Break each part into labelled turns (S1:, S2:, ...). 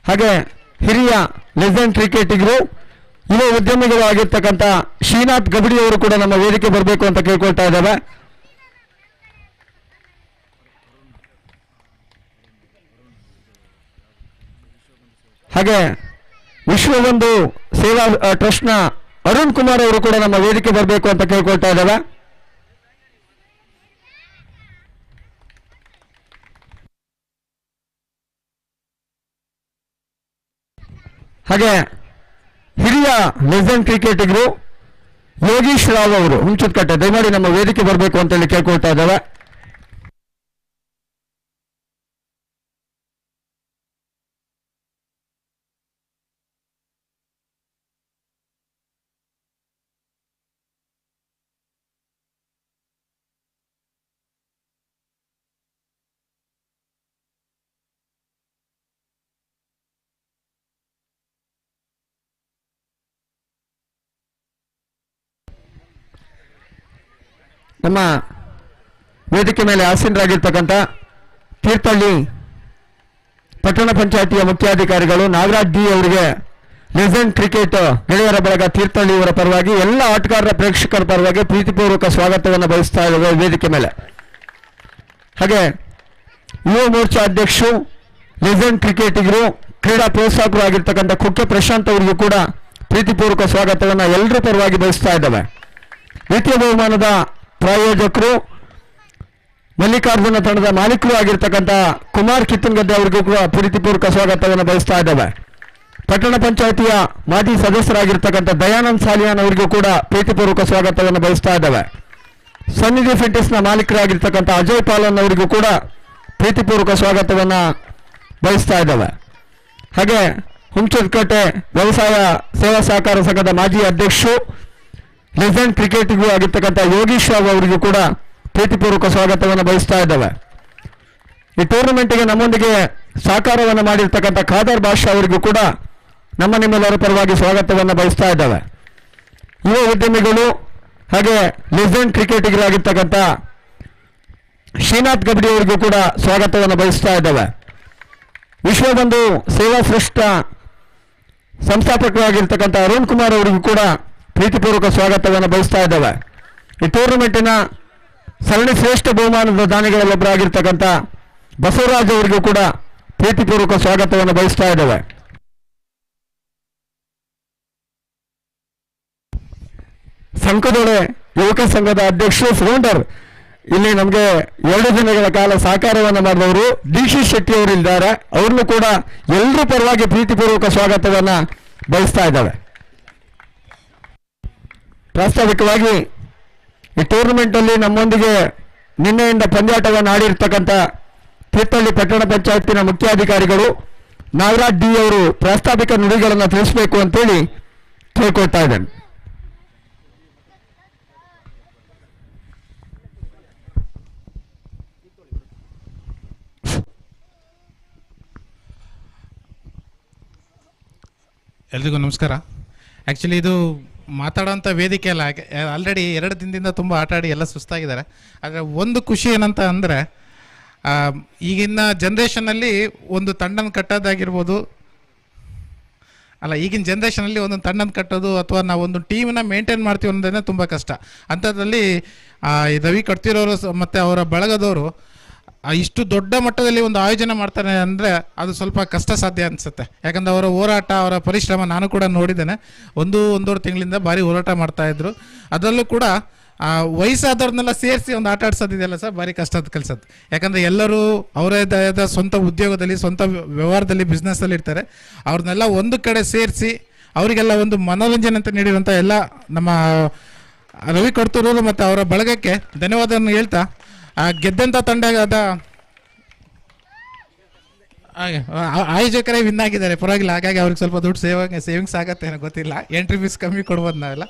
S1: ಹಾಗೆ ಹಿರಿಯ ಲೆಜೆಂಡ್ ಕ್ರಿಕೆಟಿಗರು ಯುವ ಉದ್ಯಮಿಗಳು ಆಗಿರ್ತಕ್ಕಂಥ ಶ್ರೀನಾಥ್ ಗಬಡಿ ಅವರು ಕೂಡ ನಮ್ಮ ವೇದಿಕೆ ಬರಬೇಕು ಅಂತ ಕೇಳ್ಕೊಳ್ತಾ ಇದ್ದೇವೆ. ಹಾಗೆ ವಿಶ್ವಬಂಧು ಸೇವಾ ಟ್ರಸ್ಟ್ನ ಅರುಣ್ ಕುಮಾರ್ ಅವರು ಕೂಡ ನಮ್ಮ ವೇದಿಕೆ ಬರಬೇಕು ಅಂತ ಕೇಳ್ಕೊಳ್ತಾ ಇದ್ದೇವೆ. ಹಾಗೆ ಹಿರಿಯ ಲೆಜೆಂಡ್ ಕ್ರಿಕೆಟಿಗರು ಯೋಗೀಶ್ ರಾವ್ ಅವರು ಹುಂಚದಕಟ್ಟೆ ದಯಮಾಡಿ ನಮ್ಮ ವೇದಿಕೆ ಬರಬೇಕು ಅಂತ ಹೇಳಿ ಕೇಳ್ಕೊಳ್ತಾ ಇದ್ದೇವೆ. ನಮ್ಮ ವೇದಿಕೆ ಮೇಲೆ ಆಸೀನರಾಗಿರ್ತಕ್ಕಂಥ ತೀರ್ಥಹಳ್ಳಿ ಪಟ್ಟಣ ಪಂಚಾಯಿತಿಯ ಮುಖ್ಯಾಧಿಕಾರಿಗಳು ನಾಗರಾಜ್ ಡಿ ಅವರಿಗೆ ಲೆಜೆಂಡ್ ಕ್ರಿಕೆಟ್ ಗೆಳೆಯರ ಬಳಗ ತೀರ್ಥಹಳ್ಳಿ ಅವರ ಪರವಾಗಿ ಎಲ್ಲ ಆಟಗಾರರ ಪ್ರೇಕ್ಷಕರ ಪರವಾಗಿ ಪ್ರೀತಿಪೂರ್ವಕ ಸ್ವಾಗತವನ್ನು ಬಯಸ್ತಾ ಇದ್ದೇವೆ ವೇದಿಕೆ ಮೇಲೆ. ಹಾಗೆ ಯುವ ಮೋರ್ಚಾ ಅಧ್ಯಕ್ಷರು ಲೆಜೆಂಡ್ ಕ್ರಿಕೆಟಿಗರು ಕ್ರೀಡಾ ಪ್ರೋತ್ಸಾಹಕರು ಆಗಿರ್ತಕ್ಕಂಥ ಕುಕ್ಕೆ ಪ್ರಶಾಂತ್ ಅವರಿಗೂ ಕೂಡ ಪ್ರೀತಿಪೂರ್ವಕ ಸ್ವಾಗತವನ್ನು ಎಲ್ಲರ ಪರವಾಗಿ ಬಯಸ್ತಾ ಇದ್ದೇವೆ. ದ್ವಿತೀಯ ಬಹುಮಾನದ ಪ್ರಾಯೋಜಕರು ಮಲ್ಲಿಕಾರ್ಜುನ ತಂಡದ ಮಾಲೀಕರು ಆಗಿರ್ತಕ್ಕಂಥ ಕುಮಾರ್ ಕಿತ್ತನಗದ್ದೆ ಅವರಿಗೂ ಕೂಡ ಪ್ರೀತಿಪೂರ್ವಕ ಸ್ವಾಗತವನ್ನು ಬಯಸ್ತಾ ಇದ್ದೇವೆ. ಪಟ್ಟಣ ಪಂಚಾಯಿತಿಯ ಮಾಜಿ ಸದಸ್ಯರಾಗಿರ್ತಕ್ಕಂಥ ದಯಾನಂದ್ ಸಾಲಿಯಾನ್ ಅವರಿಗೂ ಕೂಡ ಪ್ರೀತಿಪೂರ್ವಕ ಸ್ವಾಗತವನ್ನು ಬಯಸ್ತಾ ಇದ್ದೇವೆ. ಸನ್ನಿಧಿ ಫಿಟ್ನೆಸ್ನ ಮಾಲೀಕರಾಗಿರ್ತಕ್ಕಂಥ ಅಜಯ್ ಪಾಲನ್ ಅವರಿಗೂ ಕೂಡ ಪ್ರೀತಿಪೂರ್ವಕ ಸ್ವಾಗತವನ್ನು ಬಯಸ್ತಾ ಇದ್ದೇವೆ. ಹಾಗೆ ಹುಂಚದಕಟ್ಟೆ ವ್ಯವಸಾಯ ಸೇವಾ ಸಹಕಾರ ಸಂಘದ ಮಾಜಿ ಅಧ್ಯಕ್ಷರು ಲೆಜೆಂಡ್ ಕ್ರಿಕೆಟಿಗೂ ಆಗಿರ್ತಕ್ಕಂಥ ಯೋಗೀಶ್ ರಾವ್ ಅವರಿಗೂ ಕೂಡ ಪ್ರೀತಿಪೂರ್ವಕ ಸ್ವಾಗತವನ್ನು ಬಯಸ್ತಾ ಇದ್ದೇವೆ. ಈ ಟೂರ್ನಮೆಂಟ್ಗೆ ನಮ್ಮೊಂದಿಗೆ ಸಹಕಾರವನ್ನು ಮಾಡಿರ್ತಕ್ಕಂಥ ಖಾದರ್ ಬಾಷಾ ಅವರಿಗೂ ಕೂಡ ನಿಮ್ಮೆಲ್ಲರ ಪರವಾಗಿ ಸ್ವಾಗತವನ್ನು ಬಯಸ್ತಾ ಇದ್ದೇವೆ. ಯುವ ಉದ್ಯಮಿಗಳು ಹಾಗೆ ಲೆಜೆಂಡ್ ಕ್ರಿಕೆಟಿಗರಾಗಿರ್ತಕ್ಕಂಥ ಶ್ರೀನಾಥ್ ಗಬಡಿ ಅವರಿಗೂ ಕೂಡ ಸ್ವಾಗತವನ್ನು ಬಯಸ್ತಾ ಇದ್ದೇವೆ. ವಿಶ್ವಬಂಧು ಸೇವಾ ಟ್ರಸ್ಟ್ ಸಂಸ್ಥಾಪಕರಾಗಿರ್ತಕ್ಕಂಥ ಅರುಣ್ ಕುಮಾರ್ ಅವರಿಗೂ ಕೂಡ ಪ್ರೀತಿಪೂರ್ವಕ ಸ್ವಾಗತವನ್ನು ಬಯಸ್ತಾ ಇದ್ದೇವೆ. ಈ ಟೂರ್ನಮೆಂಟಿನ ಸರಣಿ ಶ್ರೇಷ್ಠ ಬಹುಮಾನದ ದಾನಿಗಳಲ್ಲೊಬ್ಬರಾಗಿರ್ತಕ್ಕಂಥ ಬಸವರಾಜ್ ಅವರಿಗೂ ಕೂಡ ಪ್ರೀತಿಪೂರ್ವಕ ಸ್ವಾಗತವನ್ನು ಬಯಸ್ತಾ ಇದ್ದೇವೆ. ಸಂಕದೊಳೆ ಯುವಕ ಸಂಘದ ಅಧ್ಯಕ್ಷರು ಫೌಂಡರ್ ಇಲ್ಲಿ ನಮಗೆ 2 ದಿನಗಳ ಕಾಲ ಸಹಕಾರವನ್ನು ಮಾಡಿದವರು ಡಿ.ಸಿ. ಶೆಟ್ಟಿ ಅವರು ಇದ್ದಾರೆ. ಅವ್ರನ್ನು ಕೂಡ ಎಲ್ಲರ ಪರವಾಗಿ ಪ್ರೀತಿಪೂರ್ವಕ ಸ್ವಾಗತವನ್ನು ಬಯಸ್ತಾ ಇದ್ದಾವೆ. ಪ್ರಾಸ್ತಾವಿಕವಾಗಿ ಈ ಟೂರ್ನಮೆಂಟಲ್ಲಿ ನಮ್ಮೊಂದಿಗೆ ನಿನ್ನೆಯಿಂದ ಪಂದ್ಯಾಟವನ್ನು ಆಡಿರ್ತಕ್ಕಂಥ ತೀರ್ಥಹಳ್ಳಿ ಪಟ್ಟಣ ಪಂಚಾಯತಿನ ಮುಖ್ಯಾಧಿಕಾರಿಗಳು ನಾಗರಾಜ್ ಡಿ ಅವರು ಪ್ರಾಸ್ತಾವಿಕ ನುಡಿಗಳನ್ನು ತಿಳಿಸಬೇಕು ಅಂತೇಳಿ ಕೇಳ್ಕೊಳ್ತಾ ಇದ್ದೇನೆ.
S2: ಎಲ್ರಿಗೂ ನಮಸ್ಕಾರ. ಆ್ಯಕ್ಚುಲಿ ಇದು ಮಾತಾಡೋಂಥ ವೇದಿಕೆ ಅಲ್ಲ. ಆಲ್ರೆಡಿ 2 ದಿನದಿಂದ ತುಂಬ ಆಟ ಆಡಿ ಎಲ್ಲ ಸುಸ್ತಾಗಿದ್ದಾರೆ. ಆದರೆ ಒಂದು ಖುಷಿ ಏನಂತ ಅಂದರೆ ಈಗಿನ ಜನ್ರೇಷನಲ್ಲಿ ಒಂದು ತಂಡನ ಕಟ್ಟೋದಾಗಿರ್ಬೋದು, ಈಗಿನ ಜನ್ರೇಷನಲ್ಲಿ ಒಂದು ತಂಡನ ಕಟ್ಟೋದು ಅಥವಾ ನಾವು ಒಂದು ಟೀಮನ್ನ ಮೇಂಟೈನ್ ಮಾಡ್ತೀವಿ ಅನ್ನೋದೇ ತುಂಬ ಕಷ್ಟ. ಅಂಥದ್ರಲ್ಲಿ ರವಿ ಕಟ್ತಿರೋರು ಮತ್ತು ಅವರ ಬಳಗದವರು ಇಷ್ಟು ದೊಡ್ಡ ಮಟ್ಟದಲ್ಲಿ ಒಂದು ಆಯೋಜನೆ ಮಾಡ್ತಾರೆ ಅಂದರೆ ಅದು ಸ್ವಲ್ಪ ಕಷ್ಟ ಸಾಧ್ಯ ಅನಿಸುತ್ತೆ. ಯಾಕಂದರೆ ಅವರ ಹೋರಾಟ, ಅವರ ಪರಿಶ್ರಮ ನಾನು ಕೂಡ ನೋಡಿದ್ದೇನೆ. ಒಂದೂವರೆ ತಿಂಗಳಿಂದ ಭಾರಿ ಹೋರಾಟ ಮಾಡ್ತಾಯಿದ್ರು. ಅದರಲ್ಲೂ ಕೂಡ ವಯಸ್ಸಾದವ್ರನ್ನೆಲ್ಲ ಸೇರಿಸಿ ಒಂದು ಆಟ ಆಡ್ಸೋದಿದೆಯಲ್ಲ ಸರ್, ಭಾರಿ ಕಷ್ಟದ ಕೆಲಸದ್ದು. ಯಾಕಂದರೆ ಎಲ್ಲರೂ ಅವರೇ ಸ್ವಂತ ಉದ್ಯೋಗದಲ್ಲಿ, ಸ್ವಂತ ವ್ಯವಹಾರದಲ್ಲಿ, ಬಿಸ್ನೆಸ್ಸಲ್ಲಿ ಇರ್ತಾರೆ. ಅವ್ರನ್ನೆಲ್ಲ ಒಂದು ಕಡೆ ಸೇರಿಸಿ ಅವರಿಗೆಲ್ಲ ಒಂದು ಮನೋರಂಜನೆ ಅಂತ ನೀಡಿರುವಂಥ ಎಲ್ಲ ನಮ್ಮ ರವಿ ಕಡ್ತೂರವರು ಮತ್ತು ಅವರ ಬಳಗಕ್ಕೆ ಧನ್ಯವಾದವನ್ನು ಹೇಳ್ತಾ, ಗೆದ್ದಂಥ ತಂಡದ ಆಯೋಜಕರೇ ವಿನ್ ಆಗಿದ್ದಾರೆ, ಪರವಾಗಿಲ್ಲ. ಹಾಗಾಗಿ ಅವ್ರಿಗೆ ಸ್ವಲ್ಪ ದುಡ್ಡು ಸೇವಿಂಗ್ಸ್ ಆಗತ್ತೆ ಏನೋ ಗೊತ್ತಿಲ್ಲ. ಎಂಟ್ರಿ ಫೀಸ್ ಕಮ್ಮಿ ಕೊಡ್ಬೋದು ನಾವೆಲ್ಲ.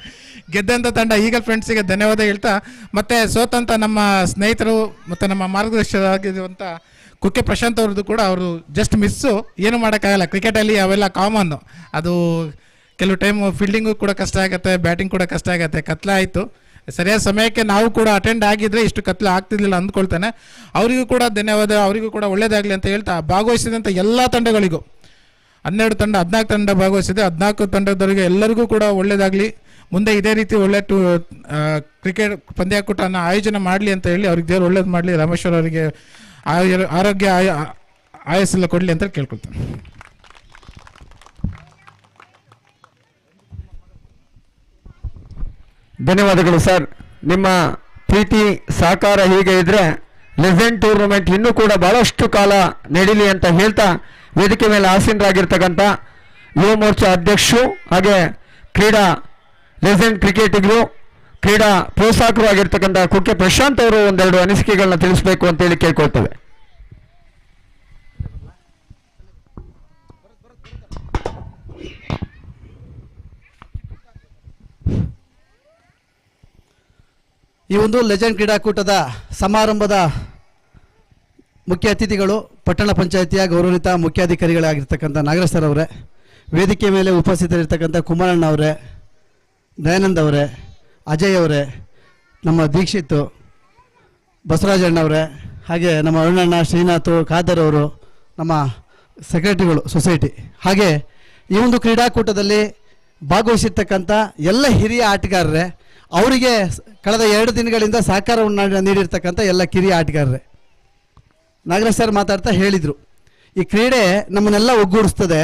S2: ಗೆದ್ದಂಥ ತಂಡ ಈಗಲ್ ಫ್ರೆಂಡ್ಸಿಗೆ ಧನ್ಯವಾದ ಹೇಳ್ತಾ, ಮತ್ತು ಸೋತಂಥ ನಮ್ಮ ಸ್ನೇಹಿತರು ಮತ್ತು ನಮ್ಮ ಮಾರ್ಗದರ್ಶಕರಾಗಿರುವಂಥ ಕುಕ್ಕೆ ಪ್ರಶಾಂತ್ ಅವ್ರದ್ದು ಕೂಡ ಅವರು ಜಸ್ಟ್ ಮಿಸ್ಸು, ಏನು ಮಾಡೋಕ್ಕಾಗಲ್ಲ. ಕ್ರಿಕೆಟಲ್ಲಿ ಅವೆಲ್ಲ ಕಾಮನ್ನು. ಅದು ಕೆಲವು ಟೈಮ್ ಫೀಲ್ಡಿಂಗು ಕೂಡ ಕಷ್ಟ ಆಗುತ್ತೆ, ಬ್ಯಾಟಿಂಗ್ ಕೂಡ ಕಷ್ಟ ಆಗುತ್ತೆ. ಕತ್ಲೆ ಆಯಿತು, ಸರಿಯಾದ ಸಮಯಕ್ಕೆ ನಾವು ಕೂಡ ಅಟೆಂಡ್ ಆಗಿದ್ರೆ ಇಷ್ಟು ಕತ್ಲೆ ಆಗ್ತಿರ್ಲಿಲ್ಲ ಅಂದ್ಕೊಳ್ತಾನೆ. ಅವರಿಗೂ ಕೂಡ ಧನ್ಯವಾದ, ಅವರಿಗೂ ಕೂಡ ಒಳ್ಳೇದಾಗಲಿ ಅಂತ ಹೇಳ್ತಾ, ಭಾಗವಹಿಸಿದಂಥ ಎಲ್ಲ ತಂಡಗಳಿಗೂ 12 ತಂಡ 14 ತಂಡ ಭಾಗವಹಿಸಿದೆ. 14 ತಂಡದವರಿಗೆ ಎಲ್ಲರಿಗೂ ಕೂಡ ಒಳ್ಳೆಯದಾಗಲಿ, ಮುಂದೆ ಇದೇ ರೀತಿ ಒಳ್ಳೆ ಕ್ರಿಕೆಟ್ ಪಂದ್ಯಾಕೂಟನ ಆಯೋಜನೆ ಮಾಡಲಿ ಅಂತ ಹೇಳಿ ಅವ್ರಿಗೆ ದೇವರು ಒಳ್ಳೇದು ಮಾಡಲಿ, ರಾಮೇಶ್ವರ ಅವರಿಗೆ ಆರೋಗ್ಯ ಆಯಸ್ಸೆಲ್ಲ ಕೊಡಲಿ ಅಂತ ಕೇಳ್ಕೊಳ್ತೇನೆ.
S1: ಧನ್ಯವಾದಗಳು ಸರ್. ನಿಮ್ಮ ಪ್ರೀತಿ ಸಹಕಾರ ಹೀಗೆ ಇದ್ರೆ ಲೆಜೆಂಡ್ ಟೂರ್ನಮೆಂಟ್ ಇನ್ನೂ ಕೂಡ ಬಹಳಷ್ಟು ಕಾಲ ನಡೀಲಿ ಅಂತ ಹೇಳ್ತಾ, ವೇದಿಕೆ ಮೇಲೆ ಆಸೀನರಾಗಿರ್ತಕ್ಕಂಥ ಯುವ ಮೋರ್ಚಾ ಅಧ್ಯಕ್ಷರು ಹಾಗೆ ಕ್ರೀಡಾ ಲೆಜೆಂಡ್ ಕ್ರಿಕೆಟಿಗರು, ಕ್ರೀಡಾ ಪ್ರೋತ್ಸಾಹಕರು ಆಗಿರ್ತಕ್ಕಂಥ ಕುಕ್ಕೆ ಪ್ರಶಾಂತ್ ಅವರು ಒಂದೆರಡು ಅನಿಸಿಕೆಗಳನ್ನ ತಿಳಿಸಬೇಕು ಅಂತೇಳಿ ಕೇಳ್ಕೊಳ್ತೇವೆ.
S3: ಈ ಒಂದು ಲೆಜೆಂಡ್ ಕ್ರೀಡಾಕೂಟದ ಸಮಾರಂಭದ ಮುಖ್ಯ ಅತಿಥಿಗಳು ಪಟ್ಟಣ ಪಂಚಾಯಿತಿಯ ಗೌರವಿತ ಮುಖ್ಯಾಧಿಕಾರಿಗಳಾಗಿರ್ತಕ್ಕಂಥ ನಾಗರಾಜ್ ಸರ್ ಅವರೇ, ವೇದಿಕೆ ಮೇಲೆ ಉಪಸ್ಥಿತರಿರ್ತಕ್ಕಂಥ ಕುಮಾರಣ್ಣ ಅವರೇ, ದಯಾನಂದ್ ಅವರೇ, ಅಜಯ್ ಅವರೇ, ನಮ್ಮ ದೀಕ್ಷಿತ್, ಬಸವರಾಜಣ್ಣವರೇ, ಹಾಗೆ ನಮ್ಮ ಅರುಣಣ್ಣ, ಶ್ರೀನಾಥ್, ಖಾದರ್ ಅವರು, ನಮ್ಮ ಸೆಕ್ರೆಟರಿಗಳು ಸೊಸೈಟಿ, ಹಾಗೆ ಈ ಒಂದು ಕ್ರೀಡಾಕೂಟದಲ್ಲಿ ಭಾಗವಹಿಸಿರ್ತಕ್ಕಂಥ ಎಲ್ಲ ಹಿರಿಯ ಆಟಗಾರರೇ, ಅವರಿಗೆ ಕಳೆದ 2 ದಿನಗಳಿಂದ ಸಹಕಾರವನ್ನು ನೀಡಿರ್ತಕ್ಕಂಥ ಎಲ್ಲ ಕಿರಿಯ ಆಟಗಾರರೇ. ನಾಗರಾಜ್ ಸರ್ ಮಾತಾಡ್ತಾ ಹೇಳಿದರು, ಈ ಕ್ರೀಡೆ ನಮ್ಮನ್ನೆಲ್ಲ ಒಗ್ಗೂಡಿಸ್ತದೆ,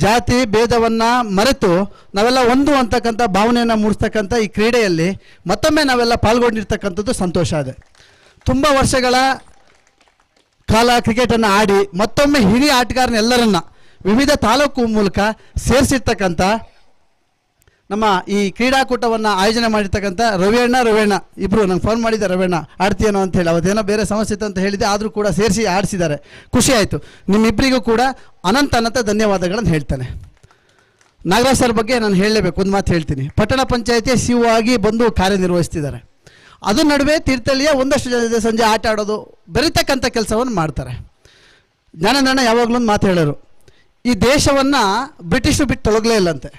S3: ಜಾತಿ ಭೇದವನ್ನು ಮರೆತು ನಾವೆಲ್ಲ ಒಂದು ಅಂತಕ್ಕಂಥ ಭಾವನೆಯನ್ನು ಮೂಡಿಸ್ತಕ್ಕಂಥ ಈ ಕ್ರೀಡೆಯಲ್ಲಿ ಮತ್ತೊಮ್ಮೆ ನಾವೆಲ್ಲ ಪಾಲ್ಗೊಂಡಿರ್ತಕ್ಕಂಥದ್ದು ಸಂತೋಷ ಇದೆ. ತುಂಬ ವರ್ಷಗಳ ಕಾಲ ಕ್ರಿಕೆಟನ್ನು ಆಡಿ ಮತ್ತೊಮ್ಮೆ ಹಿರಿಯ ಆಟಗಾರನೆಲ್ಲರನ್ನ ವಿವಿಧ ತಾಲೂಕು ಮೂಲಕ ಸೇರಿಸಿರ್ತಕ್ಕಂಥ ನಮ್ಮ ಈ ಕ್ರೀಡಾಕೂಟವನ್ನು ಆಯೋಜನೆ ಮಾಡಿರ್ತಕ್ಕಂಥ ರವಿಯಣ್ಣ ಇಬ್ಬರು ನಂಗೆ ಫೋನ್ ಮಾಡಿದ್ದೆ, ರವಿಯಣ್ಣ ಆಡ್ತೀಯನೋ ಅಂತ ಹೇಳಿ. ಅವತ್ತೇನೋ ಬೇರೆ ಸಮಸ್ಯೆ ಇತ್ತು ಅಂತ ಹೇಳಿದೆ, ಆದರೂ ಕೂಡ ಸೇರಿಸಿ ಆಡಿಸಿದ್ದಾರೆ, ಖುಷಿ ಆಯಿತು. ನಿಮ್ಮಿಬ್ಬರಿಗೂ ಕೂಡ ಅನಂತ ಧನ್ಯವಾದಗಳನ್ನು ಹೇಳ್ತಾನೆ. ನಾಗರಾಜ್ ಸರ್ ಬಗ್ಗೆ ನಾನು ಹೇಳಲೇಬೇಕು, ಒಂದು ಮಾತು ಹೇಳ್ತೀನಿ. ಪಟ್ಟಣ ಪಂಚಾಯಿತಿಯ ಸಿಒ ಆಗಿ ಬಂದು ಕಾರ್ಯನಿರ್ವಹಿಸ್ತಿದ್ದಾರೆ. ಅದ್ರ ನಡುವೆ ತೀರ್ಥಹಳ್ಳಿಯ ಒಂದಷ್ಟು ಜನ ಸಂಜೆ ಆಟ ಆಡೋದು, ಬೆರೀತಕ್ಕಂಥ ಕೆಲಸವನ್ನು ಮಾಡ್ತಾರೆ. ಜ್ಞಾನೇಂದ್ರಣ್ಣ ಯಾವಾಗಲೂ ಮಾತು ಹೇಳೋರು, ಈ ದೇಶವನ್ನು ಬ್ರಿಟಿಷರು ಬಿಟ್ಟು ತೊಳಗಲೇ ಇಲ್ಲಂತೆ.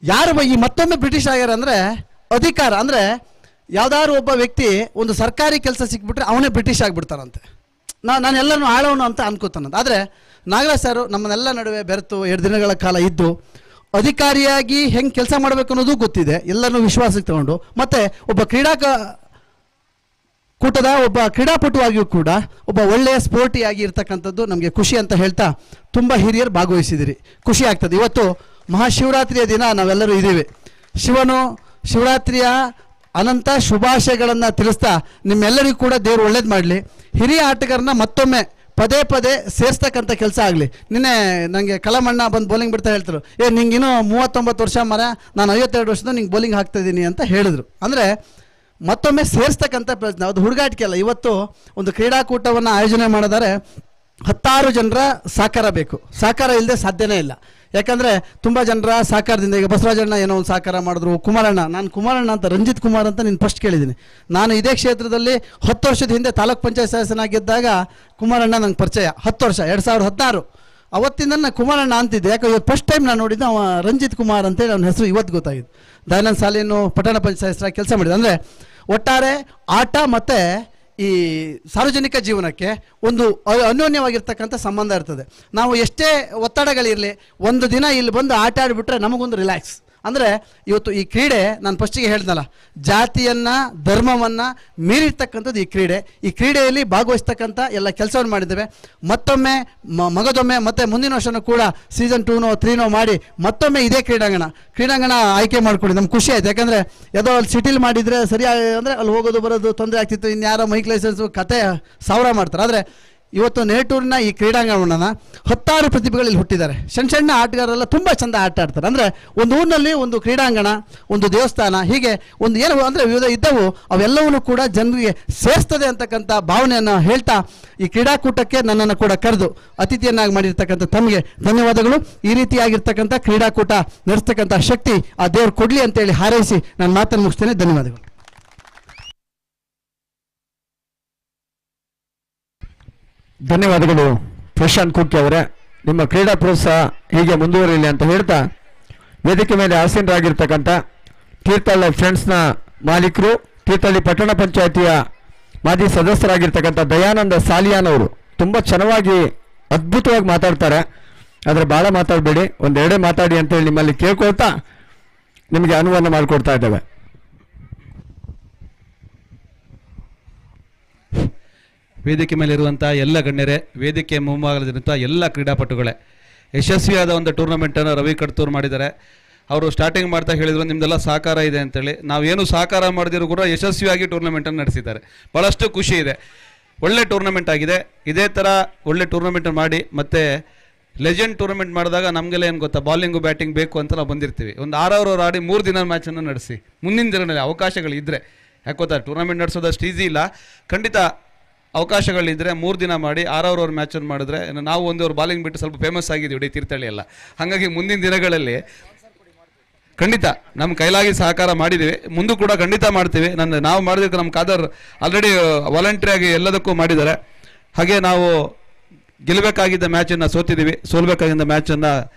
S3: ಯಾರು ಈ ಮತ್ತೊಮ್ಮೆ ಬ್ರಿಟಿಷ್ ಆಗ್ಯಾರ ಅಂದರೆ ಅಧಿಕಾರ, ಅಂದರೆ ಯಾವುದಾದ್ರು ಒಬ್ಬ ವ್ಯಕ್ತಿ ಒಂದು ಸರ್ಕಾರಿ ಕೆಲಸ ಸಿಕ್ಬಿಟ್ರೆ ಅವನೇ ಬ್ರಿಟಿಷ್ ಆಗಿಬಿಡ್ತಾರಂತೆ. ನಾನು ಎಲ್ಲರನ್ನೂ ಆಳೋನು ಅಂತ ಅನ್ಕೋತಾನಂತ. ಆದರೆ ನಾಗರಾಜ್ ಸರ್ ನಮ್ಮನ್ನೆಲ್ಲ ನಡುವೆ ಬೆರೆತು 2 ದಿನಗಳ ಕಾಲ ಇದ್ದು ಅಧಿಕಾರಿಯಾಗಿ ಹೆಂಗೆ ಕೆಲಸ ಮಾಡಬೇಕು ಅನ್ನೋದು ಗೊತ್ತಿದೆ, ಎಲ್ಲರನ್ನೂ ವಿಶ್ವಾಸಕ್ಕೆ ತಗೊಂಡು, ಮತ್ತು ಒಬ್ಬ ಕೂಟದ ಒಬ್ಬ ಕ್ರೀಡಾಪಟುವಾಗಿಯೂ ಕೂಡ ಒಬ್ಬ ಒಳ್ಳೆಯ ಸ್ಪೋರ್ಟಿಯಾಗಿ ಇರ್ತಕ್ಕಂಥದ್ದು ನಮಗೆ ಖುಷಿ ಅಂತ ಹೇಳ್ತಾ, ತುಂಬ ಹಿರಿಯರು ಭಾಗವಹಿಸಿದಿರಿ, ಖುಷಿ ಆಗ್ತದೆ. ಇವತ್ತು ಮಹಾಶಿವರಾತ್ರಿಯ ದಿನ ನಾವೆಲ್ಲರೂ ಇದ್ದೀವಿ. ಶಿವರಾತ್ರಿಯ ಅನಂತ ಶುಭಾಶಯಗಳನ್ನು ತಿಳಿಸ್ತಾ ನಿಮ್ಮೆಲ್ಲರಿಗೂ ಕೂಡ ದೇವರು ಒಳ್ಳೇದು ಮಾಡಲಿ. ಹಿರಿಯ ಆಟಗಾರನ ಮತ್ತೊಮ್ಮೆ ಪದೇ ಸೇರಿಸ್ತಕ್ಕಂಥ ಕೆಲಸ ಆಗಲಿ. ನಿನ್ನೆ ನನಗೆ ಕಲಮಣ್ಣ ಬಂದು ಬೌಲಿಂಗ್ ಬಿಡ್ತಾ ಹೇಳ್ತಾರೆ, ನಿಂಗಿನ್ನೂ 39 ವರ್ಷ ಮರ, ನಾನು 52 ವರ್ಷದ ನಿಂಗೆ ಬೌಲಿಂಗ್ ಹಾಕ್ತಾಯಿದ್ದೀನಿ ಅಂತ ಹೇಳಿದ್ರು. ಅಂದರೆ ಮತ್ತೊಮ್ಮೆ ಸೇರಿಸ್ತಕ್ಕಂಥ ಪ್ರಯತ್ನ, ಅದು ಹುಡುಗಾಟಿಕೆ ಅಲ್ಲ. ಇವತ್ತು ಒಂದು ಕ್ರೀಡಾಕೂಟವನ್ನು ಆಯೋಜನೆ ಮಾಡಿದರೆ 10 ಜನರ ಸಹಕಾರ ಬೇಕು, ಸಹಕಾರ ಇಲ್ಲದೆ ಸಾಧ್ಯನೇ ಇಲ್ಲ. ಯಾಕಂದರೆ ತುಂಬ ಜನರ ಸಹಕಾರದಿಂದ, ಈಗ ಬಸವರಾಜಣ್ಣ ಏನೋ ಒಂದು ಸಹಕಾರ ಮಾಡಿದ್ರು, ನಾನು ಕುಮಾರಣ್ಣ ಅಂತ ರಂಜಿತ್ ಕುಮಾರ್ ಅಂತ ನೀನು ಫಸ್ಟ್ ಕೇಳಿದ್ದೀನಿ. ನಾನು ಇದೇ ಕ್ಷೇತ್ರದಲ್ಲಿ 10 ವರ್ಷದ ಹಿಂದೆ ತಾಲೂಕ್ ಪಂಚಾಯತ್ ಸದಸ್ಯನಾಗಿದ್ದಾಗ ಕುಮಾರಣ್ಣ ನಂಗೆ ಪರಿಚಯ, 10 ವರ್ಷ 2016. ಅವತ್ತಿಂದ ನಾನು ಕುಮಾರಣ್ಣ ಅಂತಿದ್ದೆ. ಯಾಕೆ ಇವತ್ತು ಫಸ್ಟ್ ಟೈಮ್ ನಾನು ನೋಡಿದ್ದೆ ಅವ ರಂಜಿತ್ ಕುಮಾರ್ ಅಂತೇಳಿ ಅವನ ಹೆಸರು ಇವತ್ತು ಗೊತ್ತಾಗಿದ್ದು. ದಯಾನಂದ್ ಸಾಲಿಯನ್ನು ಪಟ್ಟಣ ಪಂಚಾಯತ್ ಸದಸ್ಯರಾಗಿ ಕೆಲಸ ಮಾಡಿದೆ. ಅಂದರೆ ಒಟ್ಟಾರೆ ಆಟ ಮತ್ತು ಈ ಸಾರ್ವಜನಿಕ ಜೀವನಕ್ಕೆ ಒಂದು ಅನ್ಯೋನ್ಯವಾಗಿರ್ತಕ್ಕಂಥ ಸಂಬಂಧ ಇರ್ತದೆ. ನಾವು ಎಷ್ಟೇ ಒತ್ತಡಗಳಿರಲಿ, ಒಂದು ದಿನ ಇಲ್ಲಿ ಬಂದು ಆಟ ಆಡಿಬಿಟ್ರೆ ನಮಗೊಂದು ರಿಲ್ಯಾಕ್ಸ್. ಅಂದರೆ ಇವತ್ತು ಈ ಕ್ರೀಡೆ, ನಾನು ಫಸ್ಟಿಗೆ ಹೇಳ್ದಲ್ಲ, ಜಾತಿಯನ್ನು ಧರ್ಮವನ್ನು ಮೀರಿರ್ತಕ್ಕಂಥದ್ದು ಈ ಕ್ರೀಡೆ. ಈ ಕ್ರೀಡೆಯಲ್ಲಿ ಭಾಗವಹಿಸ್ತಕ್ಕಂಥ ಎಲ್ಲ ಕೆಲಸವನ್ನು ಮಾಡಿದ್ದೇವೆ. ಮತ್ತೊಮ್ಮೆ ಮಗದೊಮ್ಮೆ ಮತ್ತು ಮುಂದಿನ ವರ್ಷನೂ ಕೂಡ ಸೀಸನ್ 2ನೋ 3ನೋ ಮಾಡಿ ಮತ್ತೊಮ್ಮೆ ಇದೇ ಕ್ರೀಡಾಂಗಣ ಆಯ್ಕೆ ಮಾಡ್ಕೊಳ್ಳಿ. ನಮ್ಗೆ ಖುಷಿ ಆಯ್ತು. ಯಾಕಂದರೆ ಯಾವುದೋ ಅಲ್ಲಿ ಸಿಟಿಲಿ ಮಾಡಿದರೆ ಸರಿಯಾಗಿ, ಅಂದರೆ ಅಲ್ಲಿ ಹೋಗೋದು ಬರೋದು ತೊಂದರೆ ಆಗ್ತಿತ್ತು. ಇನ್ಯಾರೋ ಮೈಕ್ ಲೈಸೆನ್ಸು ಕತೆ 1000 ಮಾಡ್ತಾರೆ. ಆದರೆ ಇವತ್ತು ನೇಟೂರಿನ ಈ ಕ್ರೀಡಾಂಗಣವನ್ನು 10 ಪ್ರತಿಭೆಗಳಲ್ಲಿ ಹುಟ್ಟಿದ್ದಾರೆ. ಸಣ್ಣ ಆಟಗಾರರೆಲ್ಲ ತುಂಬ ಚೆಂದ ಆಟ ಆಡ್ತಾರೆ. ಅಂದರೆ ಒಂದು ಊರಿನಲ್ಲಿ ಒಂದು ಕ್ರೀಡಾಂಗಣ, ಒಂದು ದೇವಸ್ಥಾನ, ಹೀಗೆ ಒಂದು ಏನು ಅಂದರೆ ವಿವಿಧ ಇದ್ದವು, ಅವೆಲ್ಲವೂ ಕೂಡ ಜನರಿಗೆ ಸೇರಿಸ್ತದೆ ಅಂತಕ್ಕಂಥ ಭಾವನೆಯನ್ನು ಹೇಳ್ತಾ ಈ ಕ್ರೀಡಾಕೂಟಕ್ಕೆ ನನ್ನನ್ನು ಕೂಡ ಕರೆದು ಅತಿಥಿಯನ್ನಾಗಿ ಮಾಡಿರ್ತಕ್ಕಂಥ ತಮಗೆ ಧನ್ಯವಾದಗಳು. ಈ ರೀತಿಯಾಗಿರ್ತಕ್ಕಂಥ ಕ್ರೀಡಾಕೂಟ ನಡೆಸ್ತಕ್ಕಂಥ ಶಕ್ತಿ ಆ ದೇವರು ಕೊಡಲಿ ಅಂತೇಳಿ ಹಾರೈಸಿ ನಾನು ಮಾತನ್ನು ಮುಗಿಸ್ತೇನೆ. ಧನ್ಯವಾದಗಳು.
S1: ಧನ್ಯವಾದಗಳು ಪ್ರಶಾಂತ್ ಕುಕ್ಕೆ ಅವರೇ. ನಿಮ್ಮ ಕ್ರೀಡಾ ಪ್ರೋತ್ಸಾಹ ಹೀಗೆ ಮುಂದುವರಿಯಲಿ ಅಂತ ಹೇಳ್ತಾ, ವೇದಿಕೆ ಮೇಲೆ ಆಸೀನರಾಗಿರ್ತಕ್ಕಂಥ ತೀರ್ಥಹಳ್ಳಿ ಫ್ರೆಂಡ್ಸ್ನ ಮಾಲೀಕರು, ತೀರ್ಥಹಳ್ಳಿ ಪಟ್ಟಣ ಪಂಚಾಯಿತಿಯ ಮಾಜಿ ಸದಸ್ಯರಾಗಿರ್ತಕ್ಕಂಥ ದಯಾನಂದ ಸಾಲಿಯಾನ್ ಅವರು ತುಂಬ ಚೆನ್ನಾಗಿ ಅದ್ಭುತವಾಗಿ ಮಾತಾಡ್ತಾರೆ. ಆದರೆ ಭಾಳ ಮಾತಾಡಬೇಡಿ, ಒಂದೆರಡೇ ಮಾತಾಡಿ ಅಂತೇಳಿ ನಿಮ್ಮಲ್ಲಿ ಕೇಳ್ಕೊಳ್ತಾ ನಿಮಗೆ ಅನುವನ್ನು ಮಾಡಿಕೊಡ್ತಾ ಇದ್ದೇವೆ.
S4: ವೇದಿಕೆ ಮೇಲೆ ಇರುವಂಥ ಎಲ್ಲ ಗಣ್ಯರೇ, ವೇದಿಕೆ ಮುಂಭಾಗದಲ್ಲಿರುವಂಥ ಎಲ್ಲ ಕ್ರೀಡಾಪಟುಗಳೇ, ಯಶಸ್ವಿಯಾದ ಒಂದು ಟೂರ್ನಮೆಂಟನ್ನು ರವಿ ಕಡ್ತೂರು ಮಾಡಿದ್ದಾರೆ. ಅವರು ಸ್ಟಾರ್ಟಿಂಗ್ ಮಾಡ್ತಾ ಹೇಳಿದ್ರು ನಿಮ್ಮದೆಲ್ಲ ಸಹಕಾರ ಇದೆ ಅಂತೇಳಿ. ನಾವೇನು ಸಹಕಾರ ಮಾಡಿದ್ರು ಕೂಡ ಯಶಸ್ವಿಯಾಗಿ ಟೂರ್ನಮೆಂಟನ್ನು ನಡೆಸಿದ್ದಾರೆ. ಭಾಳಷ್ಟು ಖುಷಿ ಇದೆ. ಒಳ್ಳೆ ಟೂರ್ನಮೆಂಟ್ ಆಗಿದೆ. ಇದೇ ಥರ ಒಳ್ಳೆ ಟೂರ್ನಮೆಂಟ್ ಮಾಡಿ ಮತ್ತು ಲೆಜೆಂಡ್ ಟೂರ್ನಮೆಂಟ್ ಮಾಡಿದಾಗ ನಮಗೆಲ್ಲ ಏನು ಗೊತ್ತಾ, ಬಾಲಿಂಗು ಬ್ಯಾಟಿಂಗ್ ಬೇಕು ಅಂತ ನಾವು ಬಂದಿರ್ತೀವಿ. ಒಂದು 6 ಓವರ್ ಆಡಿ 3 ದಿನ ಮ್ಯಾಚನ್ನು ನಡೆಸಿ ಮುಂದಿನ ದಿನಗಳಲ್ಲಿ ಅವಕಾಶಗಳಿದ್ದರೆ, ಯಾಕೆ ಗೊತ್ತಾ ಟೂರ್ನಮೆಂಟ್ ನಡೆಸೋದಷ್ಟು ಈಸಿ ಇಲ್ಲ. ಖಂಡಿತ ಅವಕಾಶಗಳಿದ್ದರೆ 3 ದಿನ ಮಾಡಿ 6 ಓವರ್ ಮ್ಯಾಚನ್ನು ಮಾಡಿದ್ರೆ, ನಾವು 1 ಓವರ್ ಬಾಲಿಂಗ್ ಬಿಟ್ಟು ಸ್ವಲ್ಪ ಫೇಮಸ್ ಆಗಿದ್ದೀವಿ ಇಡೀ ತೀರ್ಥಹಳ್ಳಿ ಎಲ್ಲ. ಹಾಗಾಗಿ ಮುಂದಿನ ದಿನಗಳಲ್ಲಿ ಖಂಡಿತ ನಮ್ಮ ಕೈಲಾಗಿ ಸಹಕಾರ ಮಾಡಿದ್ದೀವಿ, ಮುಂದೂ ಕೂಡ ಖಂಡಿತ ಮಾಡ್ತೀವಿ. ನಾವು ಮಾಡಿದಕ್ಕೆ ನಮ್ಮ ಖಾದರ್ ಆಲ್ರೆಡಿ ವಾಲಂಟ್ರಿಯಾಗಿ ಎಲ್ಲದಕ್ಕೂ ಮಾಡಿದ್ದಾರೆ. ಹಾಗೆ ನಾವು ಗೆಲ್ಲಬೇಕಾಗಿದ್ದ ಮ್ಯಾಚನ್ನು ಸೋತಿದ್ದೀವಿ, ಸೋಲ್ಬೇಕಾಗಿದ್ದ ಮ್ಯಾಚನ್ನು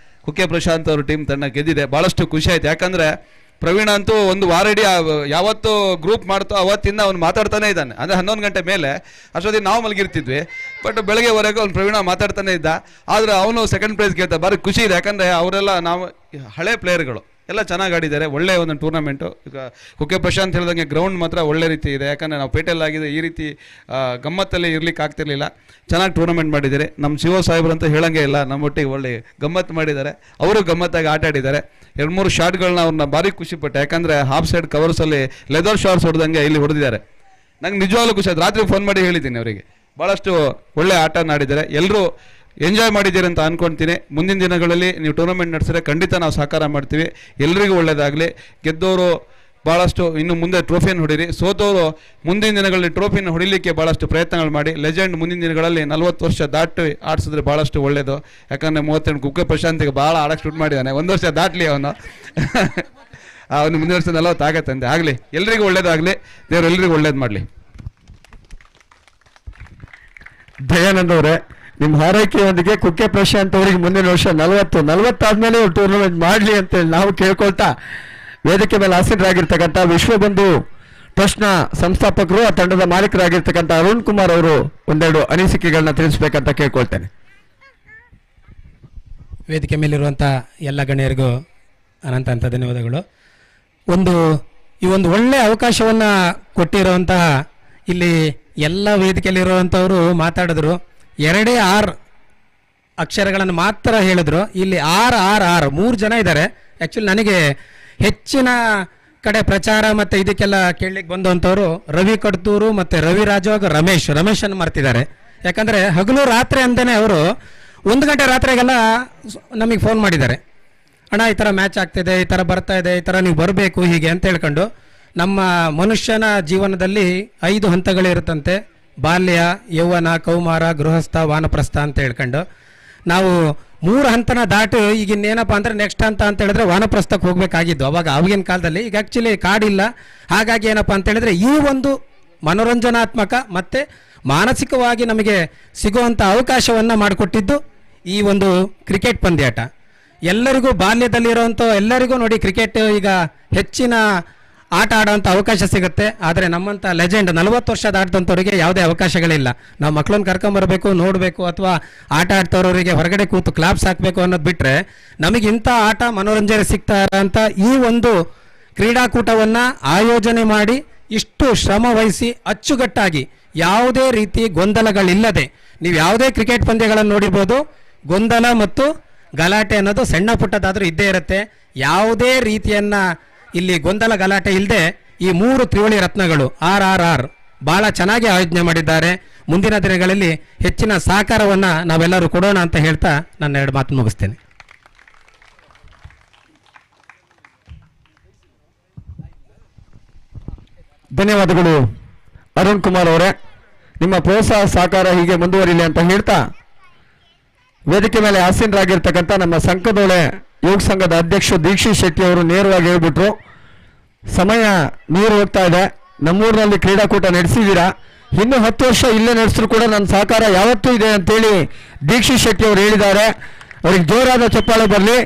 S4: ಕುಕ್ಕೆ ಪ್ರಶಾಂತ್ ಅವ್ರ ಟೀಮ್ ತಂಡ ಗೆದ್ದಿದೆ. ಭಾಳಷ್ಟು ಖುಷಿ ಆಯ್ತು. ಯಾಕಂದರೆ ಪ್ರವೀಣ ಅಂತೂ ಒಂದು ವಾರ ಇಡೀ ಯಾವತ್ತು ಗ್ರೂಪ್ ಮಾಡ್ತೋ ಅವತ್ತಿಂದ ಅವ್ನು ಮಾತಾಡ್ತಾನೆ ಇದ್ದಾನೆ. ಅಂದರೆ 11 ಗಂಟೆ ಮೇಲೆ ಅಷ್ಟೊತ್ತಿಗೆ ನಾವು ಮಲಗಿರ್ತಿದ್ವಿ, ಬಟ್ ಬೆಳಗ್ಗೆವರೆಗೂ ಅವ್ನು ಪ್ರವೀಣ ಮಾತಾಡ್ತಾನೆ ಇದ್ದ. ಆದರೆ ಅವನು ಸೆಕೆಂಡ್ ಪ್ರೈಸ್ ಗೆದ್ದ. ಭಾರಿ ಖುಷಿ ಇದೆ. ಯಾಕಂದರೆ ಅವರೆಲ್ಲ ನಾವು ಹಳೆ ಪ್ಲೇಯರ್ಗಳು ಎಲ್ಲ ಚೆನ್ನಾಗಿ ಆಡಿದ್ದಾರೆ. ಒಳ್ಳೆಯ ಒಂದು ಟೂರ್ನಮೆಂಟು. ಈಗ ಕುಕ್ಕೆ ಪ್ರಶಾಂತ್ ಹೇಳ್ದಂಗೆ ಗ್ರೌಂಡ್ ಮಾತ್ರ ಒಳ್ಳೆ ರೀತಿ ಇದೆ. ಯಾಕಂದರೆ ನಾವು ಪೇಟೆಲ್ಲಾಗಿದೆ ಈ ರೀತಿ ಗಮ್ಮತ್ತಲ್ಲಿ ಇರ್ಲಿಕ್ಕೆ ಆಗ್ತಿರ್ಲಿಲ್ಲ. ಚೆನ್ನಾಗಿ ಟೂರ್ನಮೆಂಟ್ ಮಾಡಿದ್ದಾರೆ. ನಮ್ಮ ಶಿವ ಸಾಹೇಬ್ರು ಅಂತ ಹೇಳಂಗೆ ಇಲ್ಲ, ನಮ್ಮೊಟ್ಟಿಗೆ ಒಳ್ಳೆ ಗಮ್ಮತ್ತು ಮಾಡಿದ್ದಾರೆ. ಅವರು ಗಮ್ಮತ್ತಾಗಿ ಆಟ ಆಡಿದ್ದಾರೆ. 2-3 ಶಾಟ್ಗಳನ್ನ ಅವ್ರನ್ನ ಭಾರಿ ಖುಷಿಪಟ್ಟೆ. ಯಾಕಂದರೆ ಹಾಫ್ ಸೈಡ್ ಕವರ್ಸಲ್ಲಿ ಲೆದರ್ ಶಾಟ್ಸ್ ಹೊಡೆದಂಗೆ ಇಲ್ಲಿ ಹೊಡೆದಿದ್ದಾರೆ. ನಂಗೆ ನಿಜವಾಗ್ಲೂ ಖುಷಿ ಆಯ್ತು. ರಾತ್ರಿ ಫೋನ್ ಮಾಡಿ ಹೇಳಿದ್ದೀನಿ ಅವರಿಗೆ. ಭಾಳಷ್ಟು ಒಳ್ಳೆ ಆಟ ಆಡಿದ್ದಾರೆ. ಎಲ್ಲರೂ ಎಂಜಾಯ್ ಮಾಡಿದ್ದೀರಿ ಅಂತ ಅಂದ್ಕೊಳ್ತೀನಿ. ಮುಂದಿನ ದಿನಗಳಲ್ಲಿ ನೀವು ಟೂರ್ನಮೆಂಟ್ ನಡೆಸಿದ್ರೆ ಖಂಡಿತ ನಾವು ಸಹಕಾರ ಮಾಡ್ತೀವಿ. ಎಲ್ರಿಗೂ ಒಳ್ಳೆಯದಾಗಲಿ. ಗೆದ್ದವರು ಭಾಳಷ್ಟು ಇನ್ನು ಮುಂದೆ ಟ್ರೋಫಿಯನ್ನು ಹೊಡೀರಿ. ಸೋತವರು ಮುಂದಿನ ದಿನಗಳಲ್ಲಿ ಟ್ರೋಫಿಯನ್ನು ಹೊಡಿಲಿಕ್ಕೆ ಭಾಳಷ್ಟು ಪ್ರಯತ್ನಗಳು ಮಾಡಿ. ಲೆಜೆಂಡ್ ಮುಂದಿನ ದಿನಗಳಲ್ಲಿ 40 ವರ್ಷ ದಾಟಿ ಆಡಿಸಿದ್ರೆ ಭಾಳಷ್ಟು ಒಳ್ಳೆಯದು. ಯಾಕಂದರೆ 38 ಕುಕ್ಕೆ ಪ್ರಶಾಂತಿಗೆ ಭಾಳ ಆಡಕ್ಕೆ ಶುರು ಮಾಡಿದ್ದಾನೆ. 1 ವರ್ಷ ದಾಟಲಿ ಅವನು. ಅವನು ಮುಂದಿನ ವರ್ಷ 40 ಆಗತ್ತಂತೆ. ಆಗಲಿ, ಎಲ್ರಿಗೂ ಒಳ್ಳೇದಾಗಲಿ. ದೇವರು ಎಲ್ರಿಗೂ ಒಳ್ಳೇದು ಮಾಡಲಿ.
S1: ದಯಾನಂದ್ ಅವರೇ, ನಿಮ್ಮ ಹಾರೈಕೆಯೊಂದಿಗೆ ಕುಕ್ಕೆ ಪ್ರಶಾಂತ್ ಅವರಿಗೆ ಮುಂದಿನ ವರ್ಷ 40 ಆದ್ಮೇಲೆ ಟೂರ್ನಮೆಂಟ್ ಮಾಡಲಿ ಅಂತೇಳಿ ನಾವು ಕೇಳ್ಕೊಳ್ತಾ, ವೇದಿಕೆ ಮೇಲೆ ಆಸೀನರಾಗಿರ್ತಕ್ಕಂಥ ವಿಶ್ವಬಂಧು ಟ್ರಸ್ಟ್ನ ಸಂಸ್ಥಾಪಕರು, ಆ ತಂಡದ ಮಾಲೀಕರಾಗಿರ್ತಕ್ಕಂಥ ಅರುಣ್ ಕುಮಾರ್ ಅವರು ಒಂದೆರಡು ಅನಿಸಿಕೆಗಳನ್ನ ತಿಳಿಸ್ಬೇಕಂತ ಕೇಳ್ಕೊಳ್ತೇನೆ.
S5: ವೇದಿಕೆ ಮೇಲಿರುವಂಥ ಎಲ್ಲ ಗಣ್ಯರಿಗೂ ಅನಂತ ಧನ್ಯವಾದಗಳು. ಈ ಒಂದು ಒಳ್ಳೆಯ ಅವಕಾಶವನ್ನು ಕೊಟ್ಟಿರುವಂತಹ ಇಲ್ಲಿ ಎಲ್ಲ ವೇದಿಕೆಯಲ್ಲಿರುವಂಥವರು ಮಾತಾಡಿದ್ರು. 2 ಅಕ್ಷರಗಳನ್ನು ಮಾತ್ರ ಹೇಳಿದ್ರು. ಇಲ್ಲಿ 6 ಜನ ಇದ್ದಾರೆ. ಆ್ಯಕ್ಚುಲಿ ನನಗೆ ಹೆಚ್ಚಿನ ಕಡೆ ಪ್ರಚಾರ ಮತ್ತು ಇದಕ್ಕೆಲ್ಲ ಕೇಳಲಿಕ್ಕೆ ಬಂದಂಥವ್ರು ರವಿ ಕಡ್ತೂರು ಮತ್ತು ರವಿ ರಾಜು ಹಾಗೂ ರಮೇಶನ್ನು ಮರ್ತಿದ್ದಾರೆ. ಯಾಕಂದರೆ ಹಗಲು ರಾತ್ರಿ ಅಂತಾನೆ ಅವರು 1 ಗಂಟೆ ರಾತ್ರಿಗೆಲ್ಲ ನಮಗೆ ಫೋನ್ ಮಾಡಿದ್ದಾರೆ. ಅಣ್ಣ ಈ ಥರ ಮ್ಯಾಚ್ ಆಗ್ತಿದೆ, ಈ ಥರ ಬರ್ತಾ ಇದೆ, ಈ ಥರ ನೀವು ಬರಬೇಕು ಹೀಗೆ ಅಂತ ಹೇಳ್ಕೊಂಡು. ನಮ್ಮ ಮನುಷ್ಯನ ಜೀವನದಲ್ಲಿ 5 ಹಂತಗಳಿರುತ್ತಂತೆ: ಬಾಲ್ಯ, ಯೌವನ, ಕೌಮಾರ, ಗೃಹಸ್ಥ, ವಾನಪ್ರಸ್ಥ ಅಂತ ಹೇಳ್ಕೊಂಡು ನಾವು 3 ಹಂತನ ದಾಟು ಈಗ ಇನ್ನೇನಪ್ಪ ಅಂದರೆ ನೆಕ್ಸ್ಟ್ ಹಂತ ಅಂತ ಹೇಳಿದ್ರೆ ವಾನಪ್ರಸ್ಥಕ್ಕೆ ಹೋಗಬೇಕಾಗಿದ್ದು ಆವಾಗಿನ ಕಾಲದಲ್ಲಿ. ಈಗ ಆ್ಯಕ್ಚುಲಿ ಕಾಡಿಲ್ಲ. ಹಾಗಾಗಿ ಏನಪ್ಪ ಅಂತ ಹೇಳಿದ್ರೆ ಈ ಒಂದು ಮನೋರಂಜನಾತ್ಮಕ ಮತ್ತು ಮಾನಸಿಕವಾಗಿ ನಮಗೆ ಸಿಗುವಂಥ ಅವಕಾಶವನ್ನು ಮಾಡಿಕೊಟ್ಟಿದ್ದು ಈ ಒಂದು ಕ್ರಿಕೆಟ್ ಪಂದ್ಯಾಟ. ಎಲ್ಲರಿಗೂ ಬಾಲ್ಯದಲ್ಲಿರೋವಂಥ ಎಲ್ಲರಿಗೂ ನೋಡಿ ಕ್ರಿಕೆಟ್ ಈಗ ಹೆಚ್ಚಿನ ಆಟ ಆಡೋವಂಥ ಅವಕಾಶ ಸಿಗುತ್ತೆ. ಆದರೆ ನಮ್ಮಂಥ ಲೆಜೆಂಡ್ 40 ವರ್ಷ ದಾಟಿದಂಥವ್ರಿಗೆ ಯಾವುದೇ ಅವಕಾಶಗಳಿಲ್ಲ. ನಾವು ಮಕ್ಕಳನ್ನ ಕರ್ಕೊಂಬರಬೇಕು, ನೋಡಬೇಕು, ಅಥವಾ ಆಟ ಆಡ್ತವ್ರವರಿಗೆ ಹೊರಗಡೆ ಕೂತು ಕ್ಲಾಪ್ಸ್ ಹಾಕಬೇಕು ಅನ್ನೋದು ಬಿಟ್ಟರೆ ನಮಗೆ ಇಂಥ ಆಟ ಮನೋರಂಜನೆ ಸಿಗ್ತಾ ಇರೋಂಥ ಈ ಒಂದು ಕ್ರೀಡಾಕೂಟವನ್ನು ಆಯೋಜನೆ ಮಾಡಿ ಇಷ್ಟು ಶ್ರಮ ವಹಿಸಿ ಅಚ್ಚುಕಟ್ಟಾಗಿ ಯಾವುದೇ ರೀತಿ ಗೊಂದಲಗಳಿಲ್ಲದೆ, ನೀವು ಯಾವುದೇ ಕ್ರಿಕೆಟ್ ಪಂದ್ಯಗಳನ್ನು ನೋಡಿರ್ಬೋದು, ಗೊಂದಲ ಮತ್ತು ಗಲಾಟೆ ಅನ್ನೋದು ಸಣ್ಣ ಪುಟ್ಟದಾದರೂ ಇದ್ದೇ ಇರುತ್ತೆ. ಯಾವುದೇ ರೀತಿಯನ್ನು ಇಲ್ಲಿ ಗೊಂದಲ ಗಲಾಟೆ ಇಲ್ಲದೆ ಈ 3 ತ್ರಿವಳಿ ರತ್ನಗಳು RRR ಭಾಳ ಚೆನ್ನಾಗಿ ಆಯೋಜನೆ ಮಾಡಿದ್ದಾರೆ. ಮುಂದಿನ ದಿನಗಳಲ್ಲಿ ಹೆಚ್ಚಿನ ಸಹಕಾರವನ್ನು ನಾವೆಲ್ಲರೂ ಕೊಡೋಣ ಅಂತ ಹೇಳ್ತಾ ನನ್ನ 2 ಮಾತು ಮುಗಿಸ್ತೇನೆ.
S1: ಧನ್ಯವಾದಗಳು ಅರುಣ್ ಕುಮಾರ್ ಅವರೇ. ನಿಮ್ಮ ಪ್ರೋತ್ಸಾಹ ಸಹಕಾರ ಹೀಗೆ ಮುಂದುವರಿಲಿ ಅಂತ ಹೇಳ್ತಾ, ವೇದಿಕೆ ಮೇಲೆ ಆಸೀನರಾಗಿರ್ತಕ್ಕಂಥ ನಮ್ಮ ಸಂಕದೊಳೆ ಯೋಗ ಸಂಘದ ಅಧ್ಯಕ್ಷ ದೀಕ್ಷಿತ್ ಶೆಟ್ಟಿ ಅವರು ನೇರವಾಗಿ ಹೇಳ್ಬಿಟ್ರು, ಸಮಯ ನೀರು ಹೋಗ್ತಾ ಇದೆ, ನಮ್ಮೂರಿನಲ್ಲಿ ಕ್ರೀಡಾಕೂಟ ನಡೆಸಿದ್ದೀರಾ, ಇನ್ನು 10 ವರ್ಷ ಇಲ್ಲೇ ನಡೆಸಿದ್ರು ಕೂಡ ನನ್ನ ಸಹಕಾರ ಯಾವತ್ತೂ ಇದೆ ಅಂತೇಳಿ ದೀಕ್ಷಿತ್ ಶೆಟ್ಟಿ ಅವರು ಹೇಳಿದ್ದಾರೆ. ಅವ್ರಿಗೆ ಜೋರಾದ ಚಪ್ಪಾಳೆ ಬರಲಿ.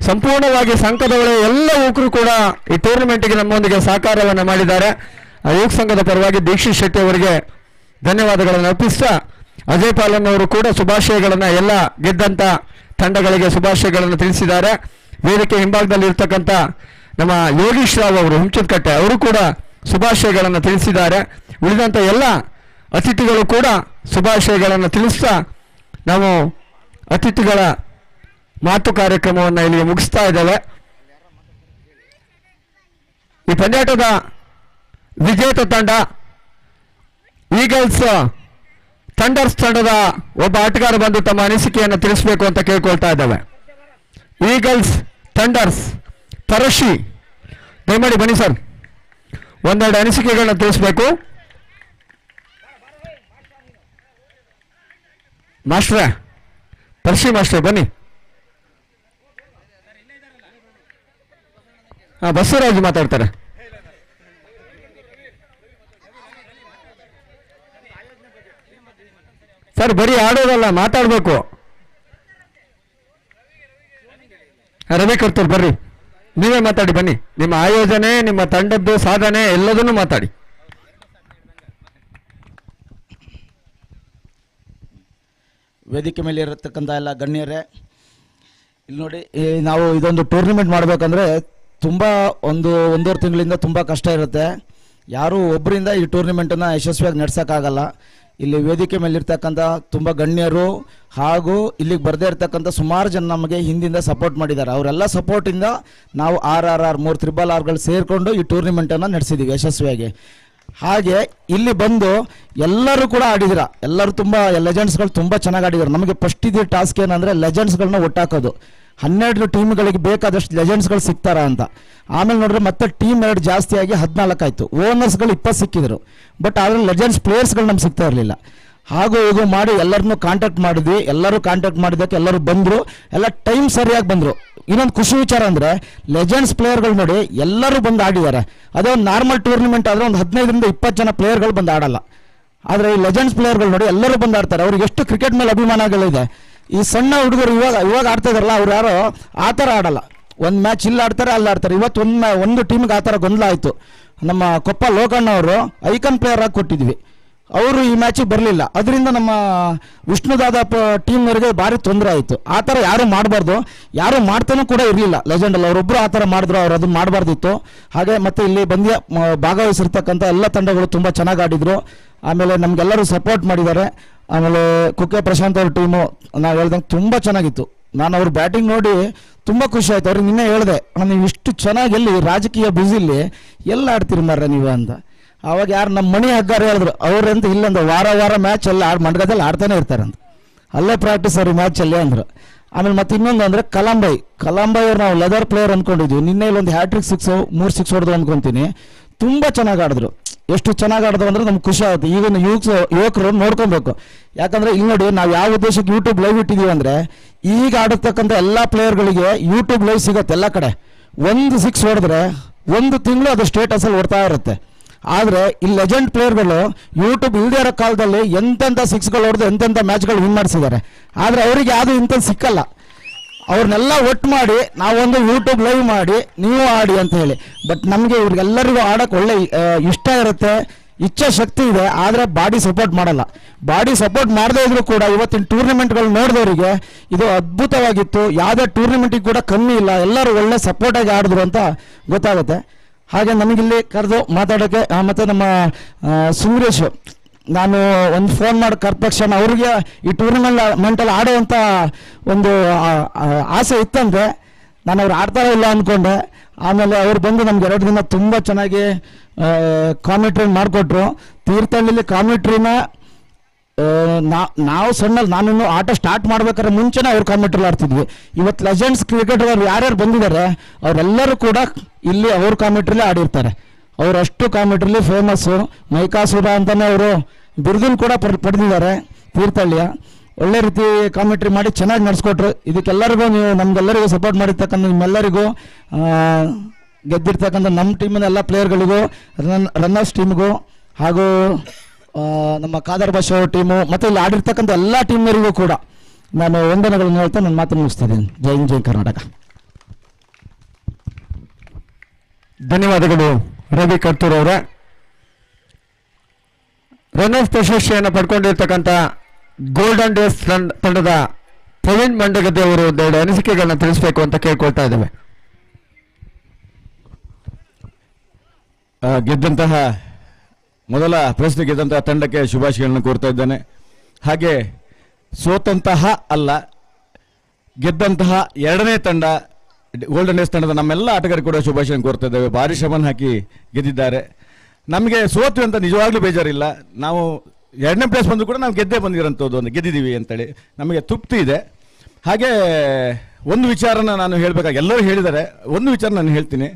S1: ಸಂಪೂರ್ಣವಾಗಿ ಸಂಕದೊಳೆ ಎಲ್ಲ ಯುವಕರು ಕೂಡ ಈ ಟೂರ್ನಮೆಂಟ್ಗೆ ನಮ್ಮೊಂದಿಗೆ ಸಹಕಾರವನ್ನು ಮಾಡಿದ್ದಾರೆ. ಆ ಯೋಗ ಸಂಘದ ಪರವಾಗಿ ದೀಕ್ಷಿತ್ ಶೆಟ್ಟಿ ಅವರಿಗೆ ಧನ್ಯವಾದಗಳನ್ನು ಅರ್ಪಿಸ್ತಾ, ಅಜಯ್ ಪಾಲನ್ ಅವರು ಕೂಡ ಶುಭಾಶಯಗಳನ್ನು ಎಲ್ಲ ಗೆದ್ದಂಥ ತಂಡಗಳಿಗೆ ಶುಭಾಶಯಗಳನ್ನು ತಿಳಿಸಿದ್ದಾರೆ. ವೇದಿಕೆ ಹಿಂಭಾಗದಲ್ಲಿ ಇರ್ತಕ್ಕಂಥ ನಮ್ಮ ಯೋಗೀಶ್ ರಾವ್ ಅವರು ಹುಂಚನಕಟ್ಟೆ ಅವರು ಕೂಡ ಶುಭಾಶಯಗಳನ್ನು ತಿಳಿಸಿದ್ದಾರೆ. ಉಳಿದಂಥ ಎಲ್ಲ ಅತಿಥಿಗಳು ಕೂಡ ಶುಭಾಶಯಗಳನ್ನು ತಿಳಿಸ್ತಾ ನಾವು ಅತಿಥಿಗಳ ಮಾತು ಕಾರ್ಯಕ್ರಮವನ್ನು ಇಲ್ಲಿಗೆ ಮುಗಿಸ್ತಾ ಇದ್ದೇವೆ. ಈ ಪಂದ್ಯಾಟದ ವಿಜೇತ ತಂಡ ಈಗಲ್ಸ್ ಥಂಡರ್ಸ್ ತಂಡದ ಒಬ್ಬ ಆಟಗಾರ ಬಂದು ತಮ್ಮ ಅನಿಸಿಕೆಯನ್ನು ತಿಳಿಸಬೇಕು ಅಂತ ಕೇಳ್ಕೊಳ್ತಾ ಇದ್ದೇವೆ. ಈಗಲ್ಸ್ ಥಂಡರ್ಸ್ ಪರಶಿ, ದಯಮಾಡಿ ಬನ್ನಿ ಸರ್, ಒಂದೆರಡು ಅನಿಸಿಕೆಗಳನ್ನ ತಿಳಿಸ್ಬೇಕು. ಮಾಸ್ಟ್ರೇ, ಪರಶಿ ಮಾಸ್ಟ್ರೇ ಬನ್ನಿ. ಬಸವರಾಜ್ ಮಾತಾಡ್ತಾರೆ. ಸರ್ ಬರೀ ಆಡೋದಲ್ಲ, ಮಾತಾಡಬೇಕು. ರವಿ ಕರ್ತೂರ್ ಬರ್ರಿ, ನೀವೇ ಮಾತಾಡಿ ಬನ್ನಿ. ನಿಮ್ಮ ಆಯೋಜನೆ, ನಿಮ್ಮ ತಂಡದ್ದು ಸಾಧನೆ ಎಲ್ಲದನ್ನು ಮಾತಾಡಿ.
S6: ವೇದಿಕೆ ಮೇಲೆ ಇರತಕ್ಕಂಥ ಎಲ್ಲ ಗಣ್ಯರೇ, ಇಲ್ಲಿ ನೋಡಿ, ನಾವು ಇದೊಂದು ಟೂರ್ನಿಮೆಂಟ್ ಮಾಡಬೇಕಂದ್ರೆ ತುಂಬ ಒಂದೂವರೆ ತಿಂಗಳಿಂದ ತುಂಬ ಕಷ್ಟ ಇರುತ್ತೆ. ಯಾರೂ ಒಬ್ಬರಿಂದ ಈ ಟೂರ್ನಿಮೆಂಟನ್ನು ಯಶಸ್ವಿಯಾಗಿ ನಡೆಸೋಕ್ಕಾಗಲ್ಲ. ಇಲ್ಲಿ ವೇದಿಕೆ ಮೇಲಿರ್ತಕ್ಕಂಥ ತುಂಬ ಗಣ್ಯರು ಹಾಗೂ ಇಲ್ಲಿಗೆ ಬರದೇ ಇರ್ತಕ್ಕಂಥ ಸುಮಾರು ಜನ ನಮಗೆ ಹಿಂದಿಂದ ಸಪೋರ್ಟ್ ಮಾಡಿದ್ದಾರೆ. ಅವರೆಲ್ಲ ಸಪೋರ್ಟಿಂದ ನಾವು RRR 3 RRRಗಳು ಸೇರಿಕೊಂಡು ಈ ಟೂರ್ನಿಮೆಂಟನ್ನು ನಡೆಸಿದ್ದೀವಿ ಯಶಸ್ವಿಯಾಗಿ. ಹಾಗೆ ಇಲ್ಲಿ ಬಂದು ಎಲ್ಲರೂ ಕೂಡ ಆಡಿದಿರ, ಎಲ್ಲರೂ ತುಂಬ ಲೆಜೆಂಡ್ಸ್ಗಳು ತುಂಬ ಚೆನ್ನಾಗಿ ಆಡಿದ್ದಾರೆ. ನಮಗೆ ಫಸ್ಟ್ ಇದ್ದ ಟಾಸ್ಕ್ ಏನಂದರೆ ಲೆಜೆಂಡ್ಸ್ಗಳನ್ನ ಒಟ್ಟಾಕೋದು. 12 ಟೀಮ್ಗಳಿಗೆ ಬೇಕಾದಷ್ಟು ಲೆಜೆಂಡ್ಸ್ಗಳು ಸಿಗ್ತಾರ ಅಂತ. ಆಮೇಲೆ ನೋಡಿದ್ರೆ ಮತ್ತೆ ಟೀಮ್ 2 ಜಾಸ್ತಿ ಆಗಿ 14 ಆಯಿತು. ಓನರ್ಸ್ಗಳು 20 ಸಿಕ್ಕಿದ್ರು, ಬಟ್ ಆದರೆ ಲೆಜೆಂಡ್ಸ್ ಪ್ಲೇಯರ್ಸ್ಗಳು ನಮ್ಗೆ ಸಿಗ್ತಾ ಇರಲಿಲ್ಲ. ಹಾಗೂ ಇದು ಮಾಡಿ ಎಲ್ಲರನ್ನೂ ಕಾಂಟ್ಯಾಕ್ಟ್ ಮಾಡಿದ್ವಿ. ಎಲ್ಲರೂ ಕಾಂಟ್ಯಾಕ್ಟ್ ಮಾಡಿದ್ದಕ್ಕೆ ಎಲ್ಲರೂ ಬಂದರು, ಎಲ್ಲ ಟೈಮ್ ಸರಿಯಾಗಿ ಬಂದರು. ಇನ್ನೊಂದು ಖುಷಿ ವಿಚಾರ ಅಂದರೆ ಲೆಜೆಂಡ್ಸ್ ಪ್ಲೇಯರ್ಗಳು ನೋಡಿ ಎಲ್ಲರೂ ಬಂದು ಆಡಿದ್ದಾರೆ. ಅದೇ ಒಂದು ನಾರ್ಮಲ್ ಟೂರ್ನಿಮೆಂಟ್ ಆದರೆ ಒಂದು 15ರಿಂದ 20 ಜನ ಪ್ಲೇಯರ್ಗಳು ಬಂದು ಆಡಲ್ಲ. ಆದರೆ ಈ ಲೆಜೆಂಡ್ಸ್ ಪ್ಲೇಯರ್ಗಳು ನೋಡಿ ಎಲ್ಲರೂ ಬಂದು ಆಡ್ತಾರೆ. ಅವ್ರಿಗೆ ಎಷ್ಟು ಕ್ರಿಕೆಟ್ ಮೇಲೆ ಅಭಿಮಾನಗಳಿದೆ. ಈ ಸಣ್ಣ ಹುಡುಗರು ಇವಾಗ ಆಡ್ತಾ ಇದಾರಲ್ಲ, ಅವ್ರು ಯಾರೋ ಆ ಥರ ಆಡಲ್ಲ. ಒಂದು ಮ್ಯಾಚ್ ಇಲ್ಲಿ ಆಡ್ತಾರೆ, ಅಲ್ಲಿ ಆಡ್ತಾರೆ. ಇವತ್ತು ಒಂದು ಟೀಮ್ಗೆ ಆ ಥರ ಗೊಂದಲ ಆಯಿತು. ನಮ್ಮ ಕೊಪ್ಪ ಲೋಕಣ್ಣ ಅವರು ಐಕನ್ ಪ್ಲೇಯರ್ ಆಗಿ ಕೊಟ್ಟಿದ್ವಿ, ಅವರು ಈ ಮ್ಯಾಚಿಗೆ ಬರಲಿಲ್ಲ. ಅದರಿಂದ ನಮ್ಮ ವಿಷ್ಣುದಾದ ಟೀಮ್ನವರಿಗೆ ಭಾರಿ ತೊಂದರೆ ಆಯಿತು. ಆ ಥರ ಯಾರು ಮಾಡಬಾರ್ದು, ಯಾರು ಮಾಡ್ತಾನೂ ಕೂಡ ಇರಲಿಲ್ಲ ಲೆಜೆಂಡಲ್ಲಿ. ಅವರೊಬ್ಬರು ಆ ಥರ ಮಾಡಿದ್ರು, ಅವ್ರು ಅದನ್ನು ಮಾಡಬಾರ್ದಿತ್ತು. ಹಾಗೆ ಮತ್ತು ಇಲ್ಲಿ ಭಾಗವಹಿಸಿರ್ತಕ್ಕಂಥ ಎಲ್ಲ ತಂಡಗಳು ತುಂಬ ಚೆನ್ನಾಗಿ ಆಡಿದರು. ಆಮೇಲೆ ನಮಗೆಲ್ಲರೂ ಸಪೋರ್ಟ್ ಮಾಡಿದ್ದಾರೆ. ಆಮೇಲೆ ಕುಕ್ಕೆ ಪ್ರಶಾಂತ್ ಅವ್ರ ಟೀಮು ನಾವು ಹೇಳ್ದಂಗೆ ತುಂಬ ಚೆನ್ನಾಗಿತ್ತು. ನಾನು ಅವ್ರ ಬ್ಯಾಟಿಂಗ್ ನೋಡಿ ತುಂಬ ಖುಷಿ ಆಯಿತು. ಅವ್ರಿಗೆ ನಿನ್ನೆ ಹೇಳಿದೆ, ನೀವು ಇಷ್ಟು ಚೆನ್ನಾಗಿ ಎಲ್ಲಿ ರಾಜಕೀಯ ಬ್ಯುಸಿಲಿ ಎಲ್ಲ ಆಡ್ತೀರಿ ಮಾರ್ರೆ ನೀವು ಅಂತ. ಆವಾಗ ಯಾರು ನಮ್ಮ ಮಣಿ ಹಗ್ಗಾರ ಹೇಳಿದ್ರು, ಅವ್ರಂತ ಇಲ್ಲಂದ ವಾರ ಮ್ಯಾಚ್ ಎಲ್ಲ ಮಂಡ್ಯದಲ್ಲಿ ಆಡ್ತಾನೆ ಇರ್ತಾರಂತ, ಅಲ್ಲೇ ಪ್ರಾಕ್ಟೀಸ್ ಅವ್ರಿಗೆ ಮ್ಯಾಚಲ್ಲಿ ಅಂದರು. ಆಮೇಲೆ ಮತ್ತೆ ಇನ್ನೊಂದು ಅಂದರೆ ಕಲಾಂಬೈ ಅವ್ರು ನಾವು ಲೆದರ್ ಪ್ಲೇಯರ್ ಅಂದ್ಕೊಂಡಿದ್ವಿ. ನಿನ್ನೆ ಇಲ್ಲೊಂದು ಹ್ಯಾಟ್ರಿಕ್ 3 6 ಹೊಡೆದು ಅಂದ್ಕೊತೀನಿ. ತುಂಬ ಚೆನ್ನಾಗಿ ಆಡಿದ್ರು. ಎಷ್ಟು ಚೆನ್ನಾಗಿ ಆಡಿದ್ರು ಅಂದರೆ ನಮ್ಗೆ ಖುಷಿ ಆಗುತ್ತೆ. ಈಗಿನ ಯುವಕರು ನೋಡ್ಕೊಬೇಕು. ಯಾಕಂದರೆ ಇಲ್ಲಿ ನೋಡಿ, ನಾವು ಯಾವ ಉದ್ದೇಶಕ್ಕೆ ಯೂಟ್ಯೂಬ್ ಲೈವ್ ಇಟ್ಟಿದ್ದೀವಿ ಅಂದರೆ ಈಗ ಆಡತಕ್ಕಂಥ ಎಲ್ಲ ಪ್ಲೇಯರ್ಗಳಿಗೆ ಯೂಟ್ಯೂಬ್ ಲೈವ್ ಸಿಗುತ್ತೆ ಎಲ್ಲ ಕಡೆ. 1 6 ಹೊಡೆದ್ರೆ 1 ತಿಂಗಳು ಅದು ಸ್ಟೇಟಸಲ್ಲಿ ಓಡ್ತಾ ಇರುತ್ತೆ. ಆದರೆ ಈ ಲೆಜೆಂಡ್ ಪ್ಲೇಯರ್ಗಳು ಯೂಟ್ಯೂಬ್ ಇಲ್ಲದೇ ಇರೋ ಕಾಲದಲ್ಲಿ ಎಂತೆಂಥ 6ಗಳು ಹೊಡೆದು ಎಂತೆಂಥ ಮ್ಯಾಚ್ಗಳು ವಿನ್ ಮಾಡಿಸಿದ್ದಾರೆ. ಆದರೆ ಅವರಿಗೆ ಯಾವುದು ಇಂಥದ್ದು ಸಿಕ್ಕಲ್ಲ. ಅವ್ರನ್ನೆಲ್ಲ ಒಟ್ಟು ಮಾಡಿ ನಾವೊಂದು ಯೂಟ್ಯೂಬ್ ಲೈವ್ ಮಾಡಿ ನೀವು ಆಡಿ ಅಂತ ಹೇಳಿ. ಬಟ್ ನಮಗೆ ಇವ್ರಿಗೆಲ್ಲರಿಗೂ ಆಡೋಕ್ಕೆ ಒಳ್ಳೆ ಇಷ್ಟ ಇರುತ್ತೆ, ಇಚ್ಛಾಶಕ್ತಿ ಇದೆ. ಆದರೆ ಬಾಡಿ ಸಪೋರ್ಟ್ ಮಾಡಲ್ಲ. ಬಾಡಿ ಸಪೋರ್ಟ್ ಮಾಡದೇ ಇದ್ರೂ ಕೂಡ ಇವತ್ತಿನ ಟೂರ್ನಿಮೆಂಟ್ಗಳು ನೋಡಿದವರಿಗೆ ಇದು ಅದ್ಭುತವಾಗಿತ್ತು. ಯಾವುದೇ ಟೂರ್ನಿಮೆಂಟಿಗೆ ಕೂಡ ಕಮ್ಮಿ ಇಲ್ಲ, ಎಲ್ಲರೂ ಒಳ್ಳೆ ಸಪೋರ್ಟಾಗಿ ಆಡಿದ್ರು ಅಂತ ಗೊತ್ತಾಗುತ್ತೆ. ಹಾಗೆ ನಮಗಿಲ್ಲಿ ಕರೆದು ಮಾತಾಡೋಕ್ಕೆ ಮತ್ತು ನಮ್ಮ ಸುಮ್ರೇಶ್, ನಾನು ಒಂದು ಫೋನ್ ಮಾಡಿ ಕರೆದ ತಕ್ಷಣ ಅವ್ರಿಗೆ ಈ ಟೂರ್ನಿಮೆಂಟಲ್ಲಿ ಆಡುವಂಥ ಒಂದು ಆಸೆ ಇತ್ತಂದರೆ ನಾನು ಅವ್ರು ಆಡ್ತಾರೋ ಇಲ್ಲ ಅಂದ್ಕೊಂಡೆ. ಆಮೇಲೆ ಅವ್ರು ಬಂದು ನಮ್ಗೆ 2 ದಿನ ತುಂಬ ಚೆನ್ನಾಗಿ ಕಾಮಿಟ್ರಿ ಮಾಡಿಕೊಟ್ರು. ತೀರ್ಥಹಳ್ಳಿಲಿ ಕಾಮಿಟ್ರಿನ ನಾವು ಸಣ್ಣಲ್ಲಿ ನಾನು ಆಟ ಸ್ಟಾರ್ಟ್ ಮಾಡ್ಬೇಕಾದ್ರೆ ಮುಂಚೆನೇ ಅವ್ರು ಕಾಮಿಟ್ರಿ ಆಡ್ತಿದ್ವಿ. ಇವತ್ತು ಲೆಜೆಂಡ್ಸ್ ಕ್ರಿಕೆಟರ್ ಯಾರ್ಯಾರು ಬಂದಿದ್ದಾರೆ ಅವರೆಲ್ಲರೂ ಕೂಡ ಇಲ್ಲಿ ಅವ್ರ ಕಾಮಿಟ್ರಿಲೇ ಆಡಿರ್ತಾರೆ. ಅವರಷ್ಟು ಕಾಮಿಟ್ರಿಲಿ ಫೇಮಸ್ಸು. ಮೈಕಾಸುರ ಅಂತಲೇ ಅವರು ಬಿರುದನ್ನು ಕೂಡ ಪಡೆದಿದ್ದಾರೆ ತೀರ್ಥಹಳ್ಳಿಯ. ಒಳ್ಳೆ ರೀತಿ ಕಾಮಿಟ್ರಿ ಮಾಡಿ ಚೆನ್ನಾಗಿ ನಡೆಸ್ಕೊಟ್ರು. ಇದಕ್ಕೆಲ್ಲರಿಗೂ ನೀವು ನಮಗೆಲ್ಲರಿಗೂ ಸಪೋರ್ಟ್ ಮಾಡಿರ್ತಕ್ಕಂಥ ನಿಮ್ಮೆಲ್ಲರಿಗೂ, ಗೆದ್ದಿರ್ತಕ್ಕಂಥ ನಮ್ಮ ಟೀಮಿನ ಎಲ್ಲ ಪ್ಲೇಯರ್ಗಳಿಗೂ, ರನ್ನರ್ಸ್ ಟೀಮ್ಗೂ, ಹಾಗೂ ನಮ್ಮ ಖಾದರ್ ಭಾಷೆ ಅವ್ರ ಟೀಮು ಮತ್ತು ಇಲ್ಲಿ ಆಡಿರ್ತಕ್ಕಂಥ ಎಲ್ಲ ಟೀಮ್ನವರಿಗೂ ಕೂಡ ನಾನು ವಂದನೆಗಳನ್ನು ಹೇಳ್ತಾ ನನ್ನ ಮಾತನ್ನು ಮುಗಿಸ್ತಿದ್ದೀನಿ. ಜೈ ಹಿಂದ್, ಜೈ ಕರ್ನಾಟಕ.
S1: ಧನ್ಯವಾದಗಳು ರವಿ ಕರ್ತೂರ್ ಅವರೇ. ರನ್ನರ್ಸ್ ಪ್ರಶಸ್ತಿಯನ್ನು ಪಡ್ಕೊಂಡಿರ್ತಕ್ಕಂಥ ಗೋಲ್ಡನ್ ಡೇಸ್ ತಂಡದ ಪ್ರವೀಣ್ ಮಂಡಗದ್ದೆ ಅವರು ಒಂದೆರಡು ಅನಿಸಿಕೆಗಳನ್ನ ತಿಳಿಸಬೇಕು ಅಂತ ಕೇಳ್ಕೊಳ್ತಾ ಇದ್ದೇವೆ.
S7: ಗೆದ್ದಂತಹ ಮೊದಲ ಪ್ರಶ್ನೆ ಗೆದ್ದಂತಹ ತಂಡಕ್ಕೆ ಶುಭಾಶಯಗಳನ್ನು ಕೋರ್ತಾ ಇದ್ದೇನೆ. ಹಾಗೆ ಸೋತಂತಹ ಅಲ್ಲ, ಗೆದ್ದಂತಹ ಎರಡನೇ ತಂಡ ಗೋಲ್ಡನ್ ಡೇಸ್ ತಂಡದ ನಮ್ಮೆಲ್ಲ ಆಟಗಾರರು ಕೂಡ ಶುಭಾಶಯ ಕೋರ್ತಾ ಇದ್ದೇವೆ. ಭಾರಿ ಶ್ರಮ ಹಾಕಿ ಗೆದ್ದಿದ್ದಾರೆ. ನಮಗೆ ಸೋತು ಅಂತ ನಿಜವಾಗ್ಲೂ ಬೇಜಾರಿಲ್ಲ. ನಾವು ಎರಡನೇ ಪ್ಲೇಸ್ ಬಂದರೂ ಕೂಡ ನಾವು ಗೆದ್ದೇ ಬಂದಿರೋಂಥದ್ದು, ಒಂದು ಗೆದ್ದಿದ್ದೀವಿ ಅಂತೇಳಿ ನಮಗೆ ತೃಪ್ತಿ ಇದೆ. ಹಾಗೆ ಒಂದು ವಿಚಾರನ ನಾನು ಹೇಳಬೇಕಾಗಿ ಎಲ್ಲರೂ ಹೇಳಿದ್ದಾರೆ, ಒಂದು ವಿಚಾರ ನಾನು ಹೇಳ್ತೀನಿ.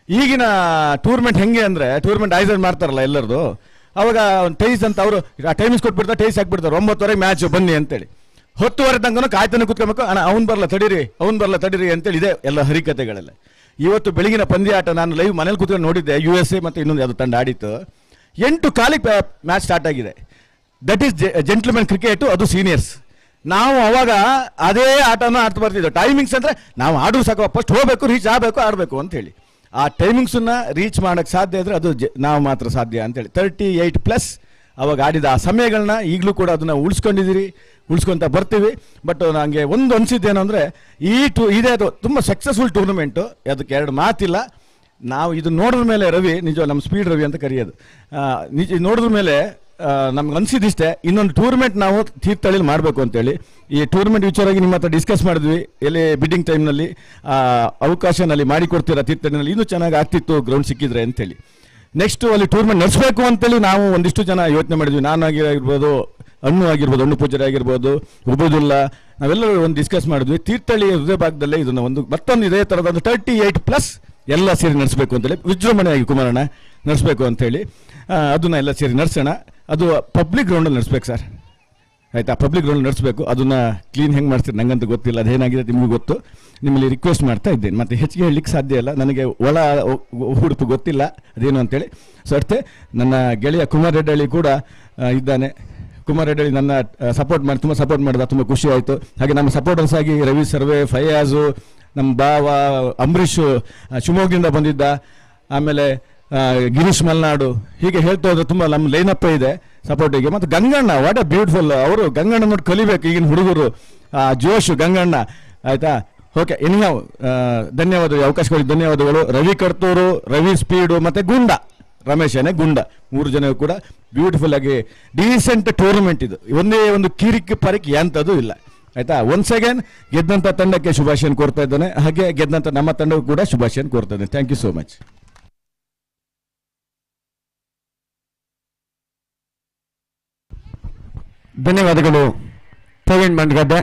S7: ಈಗಿನ ಟೂರ್ನಮೆಂಟ್ ಹೆಂಗೆ ಅಂದರೆ, ಟೂರ್ನಮೆಂಟ್ ಆಯೋಜನೆ ಮಾಡ್ತಾರಲ್ಲ ಎಲ್ಲರದು, ಅವಾಗ ಟೈಸ್ ಅಂತ ಅವರು ಟೈಮಿಂಗ್ಸ್ ಕೊಟ್ಬಿಡ್ತಾರೆ, ಟೈಸ್ ಹಾಕ್ಬಿಡ್ತಾರೆ, 9:00 ಮ್ಯಾಚ್ ಬನ್ನಿ ಅಂತೇಳಿ. 10:00 ತನಕ ಕಾಯ್ತಾನೆ ಕುತ್ಕೊಬೇಕು, ಅಣ್ಣ ಅವ್ನು ಬರಲ್ಲ ತಡೀರಿ ಅಂತೇಳಿ ಇದೆ ಎಲ್ಲ ಹರಿಕತೆಗಳೆಲ್ಲ. ಇವತ್ತು ಬೆಳಗಿನ ಪಂದ್ಯಾಟ ನಾನು ಲೈವ್ ಮನೇಲಿ ಕೂತ್ಕೊಂಡು ನೋಡಿದ್ದೆ. USA ಮತ್ತು ಇನ್ನೊಂದು ಯಾವುದು ತಂಡ ಆಡಿತ್ತು. 8:15 ಮ್ಯಾಚ್ ಸ್ಟಾರ್ಟ್ ಆಗಿದೆ. ದಟ್ ಈಸ್ ಜೆಂಟ್ಲ್ಮನ್ ಕ್ರಿಕೆಟು, ಅದು ಸೀನಿಯರ್ಸ್. ನಾವು ಅವಾಗ ಅದೇ ಆಟನ ಆಡ್ತಾ ಬರ್ತಿದ್ದೆವು. ಟೈಮಿಂಗ್ಸ್ ಅಂದರೆ ನಾವು ಆಡೋದು ಸಾಕು, ಫಸ್ಟ್ ಹೋಗಬೇಕು, ರೀಚ್ ಆಗಬೇಕು, ಆಡಬೇಕು ಅಂತ ಹೇಳಿ. ಆ ಟೈಮಿಂಗ್ಸನ್ನು ರೀಚ್ ಮಾಡೋಕ್ಕೆ ಸಾಧ್ಯ ಇದ್ದರೆ ಅದು ನಾವು ಮಾತ್ರ ಸಾಧ್ಯ ಅಂತೇಳಿ 38+ ಅವಾಗ ಆಡಿದ ಆ ಸಮಯಗಳನ್ನ ಈಗಲೂ ಕೂಡ ಅದನ್ನು ಉಳಿಸ್ಕೊತ ಬರ್ತೀವಿ. ಬಟ್ ನನಗೆ ಒಂದು ಅನಿಸಿದ್ದೇನು ಅಂದರೆ, ಇದೇ ಅದು ತುಂಬ ಸಕ್ಸಸ್ಫುಲ್ ಟೂರ್ನಮೆಂಟು, ಅದಕ್ಕೆ ಎರಡು ಮಾತಿಲ್ಲ. ನಾವು ಇದು ನೋಡಿದ ಮೇಲೆ ರವಿ, ನಿಜ ನಮ್ಮ ಸ್ಪೀಡ್ ರವಿ ಅಂತ ಕರೆಯೋದು, ನಿಜ ನೋಡಿದ ಮೇಲೆ ನಮ್ಗೆ ಅನಿಸಿದಿಷ್ಟೇ, ಇನ್ನೊಂದು ಟೂರ್ನಮೆಂಟ್ ನಾವು ತೀರ್ಥಹಳ್ಳಿಲಿ ಮಾಡಬೇಕು ಅಂತೇಳಿ. ಈ ಟೂರ್ನಮೆಂಟ್ ವಿಚಾರವಾಗಿ ನಿಮ್ಮ ಹತ್ರ ಡಿಸ್ಕಸ್ ಮಾಡಿದ್ವಿ, ಎಲ್ಲಿ ಬಿಡ್ಡಿಂಗ್ ಟೈಮ್ನಲ್ಲಿ ಅವಕಾಶನಲ್ಲಿ ಮಾಡಿಕೊಡ್ತೀರಾ ತೀರ್ಥಹಳ್ಳಿನಲ್ಲಿ, ಇನ್ನೂ ಚೆನ್ನಾಗಿ ಆಗ್ತಿತ್ತು ಗ್ರೌಂಡ್ ಸಿಕ್ಕಿದ್ರೆ ಅಂತೇಳಿ. ನೆಕ್ಸ್ಟು ಅಲ್ಲಿ ಟೂರ್ನಮೆಂಟ್ ನಡೆಸಬೇಕು ಅಂತೇಳಿ ನಾವು ಒಂದಿಷ್ಟು ಜನ ಯೋಚನೆ ಮಾಡಿದ್ವಿ. ನಾನಾಗಿರ್ಬೋದು, ಅಣ್ಣು ಪೂಜಾರಿ ಆಗಿರ್ಬೋದು, ಉಬೈದುಲ್ಲಾ, ನಾವೆಲ್ಲರೂ ಒಂದು ಡಿಸ್ಕಸ್ ಮಾಡಿದ್ವಿ. ತೀರ್ಥಹಳ್ಳಿ ಹೃದಯ ಭಾಗದಲ್ಲೇ ಇದನ್ನು ಮತ್ತೊಂದು ಇದೇ ಥರದ ಒಂದು 38+ ಎಲ್ಲ ಸೇರಿ ನಡೆಸಬೇಕು ಅಂತೇಳಿ, ವಿಜೃಂಭಣೆಯಾಗಿ ಕುಮಾರಣ್ಣ ನಡೆಸಬೇಕು ಅಂತೇಳಿ ಅದನ್ನು ಎಲ್ಲ ಸೇರಿ ನಡೆಸೋಣ. ಅದು ಪಬ್ಲಿಕ್ ಗ್ರೌಂಡಲ್ಲಿ ನಡೆಸ್ಬೇಕು ಸರ್, ಆಯಿತಾ? ಪಬ್ಲಿಕ್ ಗ್ರೌಂಡ್ ನಡೆಸಬೇಕು. ಅದನ್ನು ಕ್ಲೀನ್ ಹೆಂಗೆ ಮಾಡ್ತೀರಿ ನನಗಂತೂ ಗೊತ್ತಿಲ್ಲ, ಅದೇನಾಗಿದೆ ನಿಮಗೂ ಗೊತ್ತು. ನಿಮ್ಮಲ್ಲಿ ರಿಕ್ವೆಸ್ಟ್ ಮಾಡ್ತಾ ಇದ್ದೇನೆ, ಮತ್ತು ಹೆಚ್ಚಿಗೆ ಹೇಳಲಿಕ್ಕೆ ಸಾಧ್ಯ ಇಲ್ಲ, ನನಗೆ ಒಳ ಹುಡುಪು ಗೊತ್ತಿಲ್ಲ ಅದೇನು ಅಂತೇಳಿ. ಸೊ ಅಷ್ಟೇ. ನನ್ನ ಗೆಳೆಯ ಕುಮಾರ್ ರೆಡ್ಡಿ ಕೂಡ ಇದ್ದಾನೆ. ಕುಮಾರ್ ರೆಡ್ಡಿ ನನ್ನ ತುಂಬ ಸಪೋರ್ಟ್ ಮಾಡಿದ, ತುಂಬ ಖುಷಿ ಆಯಿತು. ಹಾಗೆ ನಮ್ಮ ಸಪೋರ್ಟರ್ಸ್ ಆಗಿ ರವಿ ಸರ್ವೆ, ಫಯಾಜು, ನಮ್ಮ ಬಾವ ಅಂಬರೀಷು ಶಿವಮೊಗ್ಗದಿಂದ ಬಂದಿದ್ದ, ಆಮೇಲೆ ಗಿರೀಶ್ ಮಲ್ನಾಡು, ಹೀಗೆ ಹೇಳ್ತಾ ಹೋದ್ರೆ ತುಂಬ ನಮ್ಮ ಲೈನಪ್ ಇದೆ ಸಪೋರ್ಟಿಗೆ. ಮತ್ತು ಗಂಗಣ್ಣ, ವಾಟ್ ಅ ಬ್ಯೂಟಿಫುಲ್, ಅವರು ಗಂಗಣ್ಣ ನೋಡಿ ಕಲಿಬೇಕು ಈಗಿನ ಹುಡುಗರು, ಜೋಶು ಗಂಗಣ್ಣ, ಆಯಿತಾ? ಓಕೆ, ಎನಿಹಾವ್ ಧನ್ಯವಾದಗಳು, ಅವಕಾಶ ಕೊಡಿ, ಧನ್ಯವಾದಗಳು. ರವಿ ಕರ್ತೂರು, ರವಿ ಸ್ಪೀಡು ಮತ್ತು ಗುಂಡ ರಮೇಶನೇ ಗುಂಡ, 3 ಜನ ಕೂಡ ಬ್ಯೂಟಿಫುಲ್ ಆಗಿ ಡೀಸೆಂಟ್ ಟೂರ್ನಮೆಂಟ್ ಇದು. ಒಂದೇ ಒಂದು ಕಿರಿಕ್ ಪರಿಕ್ ಎಂಥದ್ದು ಇಲ್ಲ, ಆಯಿತಾ? ಒನ್ಸ್ ಅಗೇನ್ ಗೆದ್ದಂಥ ತಂಡಕ್ಕೆ ಶುಭಾಶಯ ಕೋರ್ತಾ ಇದ್ದಾನೆ. ಹಾಗೆ ಗೆದ್ದಂಥ ನಮ್ಮ ತಂಡಕ್ಕೂ ಕೂಡ ಶುಭಾಶಯ ಕೋರ್ತಾ ಇದ್ದೇನೆ. Thank you so much.
S1: ಧನ್ಯವಾದಗಳು ಪ್ರವೀಣ್ ಮಂಡಗದ್ದೆ.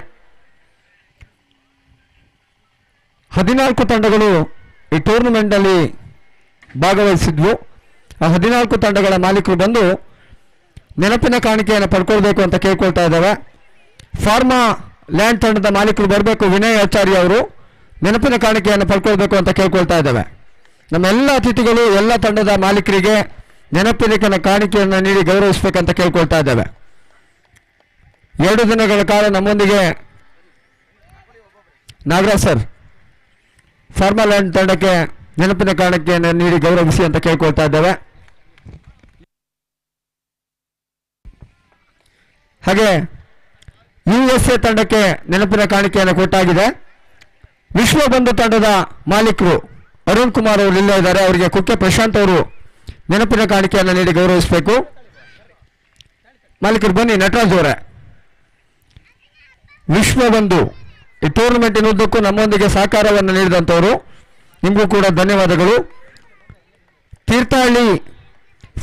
S1: 14 ತಂಡಗಳು ಈ ಟೂರ್ನಮೆಂಟಲ್ಲಿ ಭಾಗವಹಿಸಿದ್ವು. ಆ 14 ತಂಡಗಳ ಮಾಲೀಕರು ಬಂದು ನೆನಪಿನ ಕಾಣಿಕೆಯನ್ನು ಪಡ್ಕೊಳ್ಬೇಕು ಅಂತ ಕೇಳ್ಕೊಳ್ತಾ ಇದ್ದಾವೆ. ಫಾರ್ಮಾ ಲ್ಯಾಂಡ್ ತಂಡದ ಮಾಲೀಕರು ಬರಬೇಕು, ವಿನಯ್ ಆಚಾರ್ಯ ಅವರು ನೆನಪಿನ ಕಾಣಿಕೆಯನ್ನು ಪಡ್ಕೊಳ್ಬೇಕು ಅಂತ ಕೇಳ್ಕೊಳ್ತಾ ಇದ್ದಾವೆ. ನಮ್ಮ ಎಲ್ಲ ಅತಿಥಿಗಳು ಎಲ್ಲ ತಂಡದ ಮಾಲೀಕರಿಗೆ ನೆನಪಿನ ಕಾಣಿಕೆಯನ್ನು ನೀಡಿ ಗೌರವಿಸಬೇಕಂತ ಕೇಳ್ಕೊಳ್ತಾ ಇದ್ದಾವೆ. 2 ದಿನಗಳ ಕಾಲ ನಮ್ಮೊಂದಿಗೆ ನಾಗರಾಜ್ ಸರ್ ಫಾರ್ಮಾ ಲ್ಯಾಂಡ್ ತಂಡಕ್ಕೆ ನೆನಪಿನ ಕಾಣಿಕೆಯನ್ನು ನೀಡಿ ಗೌರವಿಸಿ ಅಂತ ಕೇಳ್ಕೊಳ್ತಾ ಇದ್ದೇವೆ. ಹಾಗೆ USA ತಂಡಕ್ಕೆ ನೆನಪಿನ ಕಾಣಿಕೆಯನ್ನು ಕೊಟ್ಟಾಗಿದೆ. ವಿಶ್ವಬಂಧು ತಂಡದ ಮಾಲೀಕರು ಅರುಣ್ ಕುಮಾರ್ ಅವರು ಇಲ್ಲೇ ಇದ್ದಾರೆ, ಅವರಿಗೆ ಕುಕ್ಕೆ ಪ್ರಶಾಂತ್ ಅವರು ನೆನಪಿನ ಕಾಣಿಕೆಯನ್ನು ನೀಡಿ ಗೌರವಿಸಬೇಕು. ಮಾಲೀಕರು ಬನ್ನಿ, ನಟರಾಜ್ ಅವರೇ. ವಿಶ್ವಬಂಧು ಈ ಟೂರ್ನಮೆಂಟಿನ ಉದ್ದಕ್ಕೂ ನಮ್ಮೊಂದಿಗೆ ಸಹಕಾರವನ್ನು ನೀಡಿದಂಥವರು, ನಿಮಗೂ ಕೂಡ ಧನ್ಯವಾದಗಳು. ತೀರ್ಥಹಳ್ಳಿ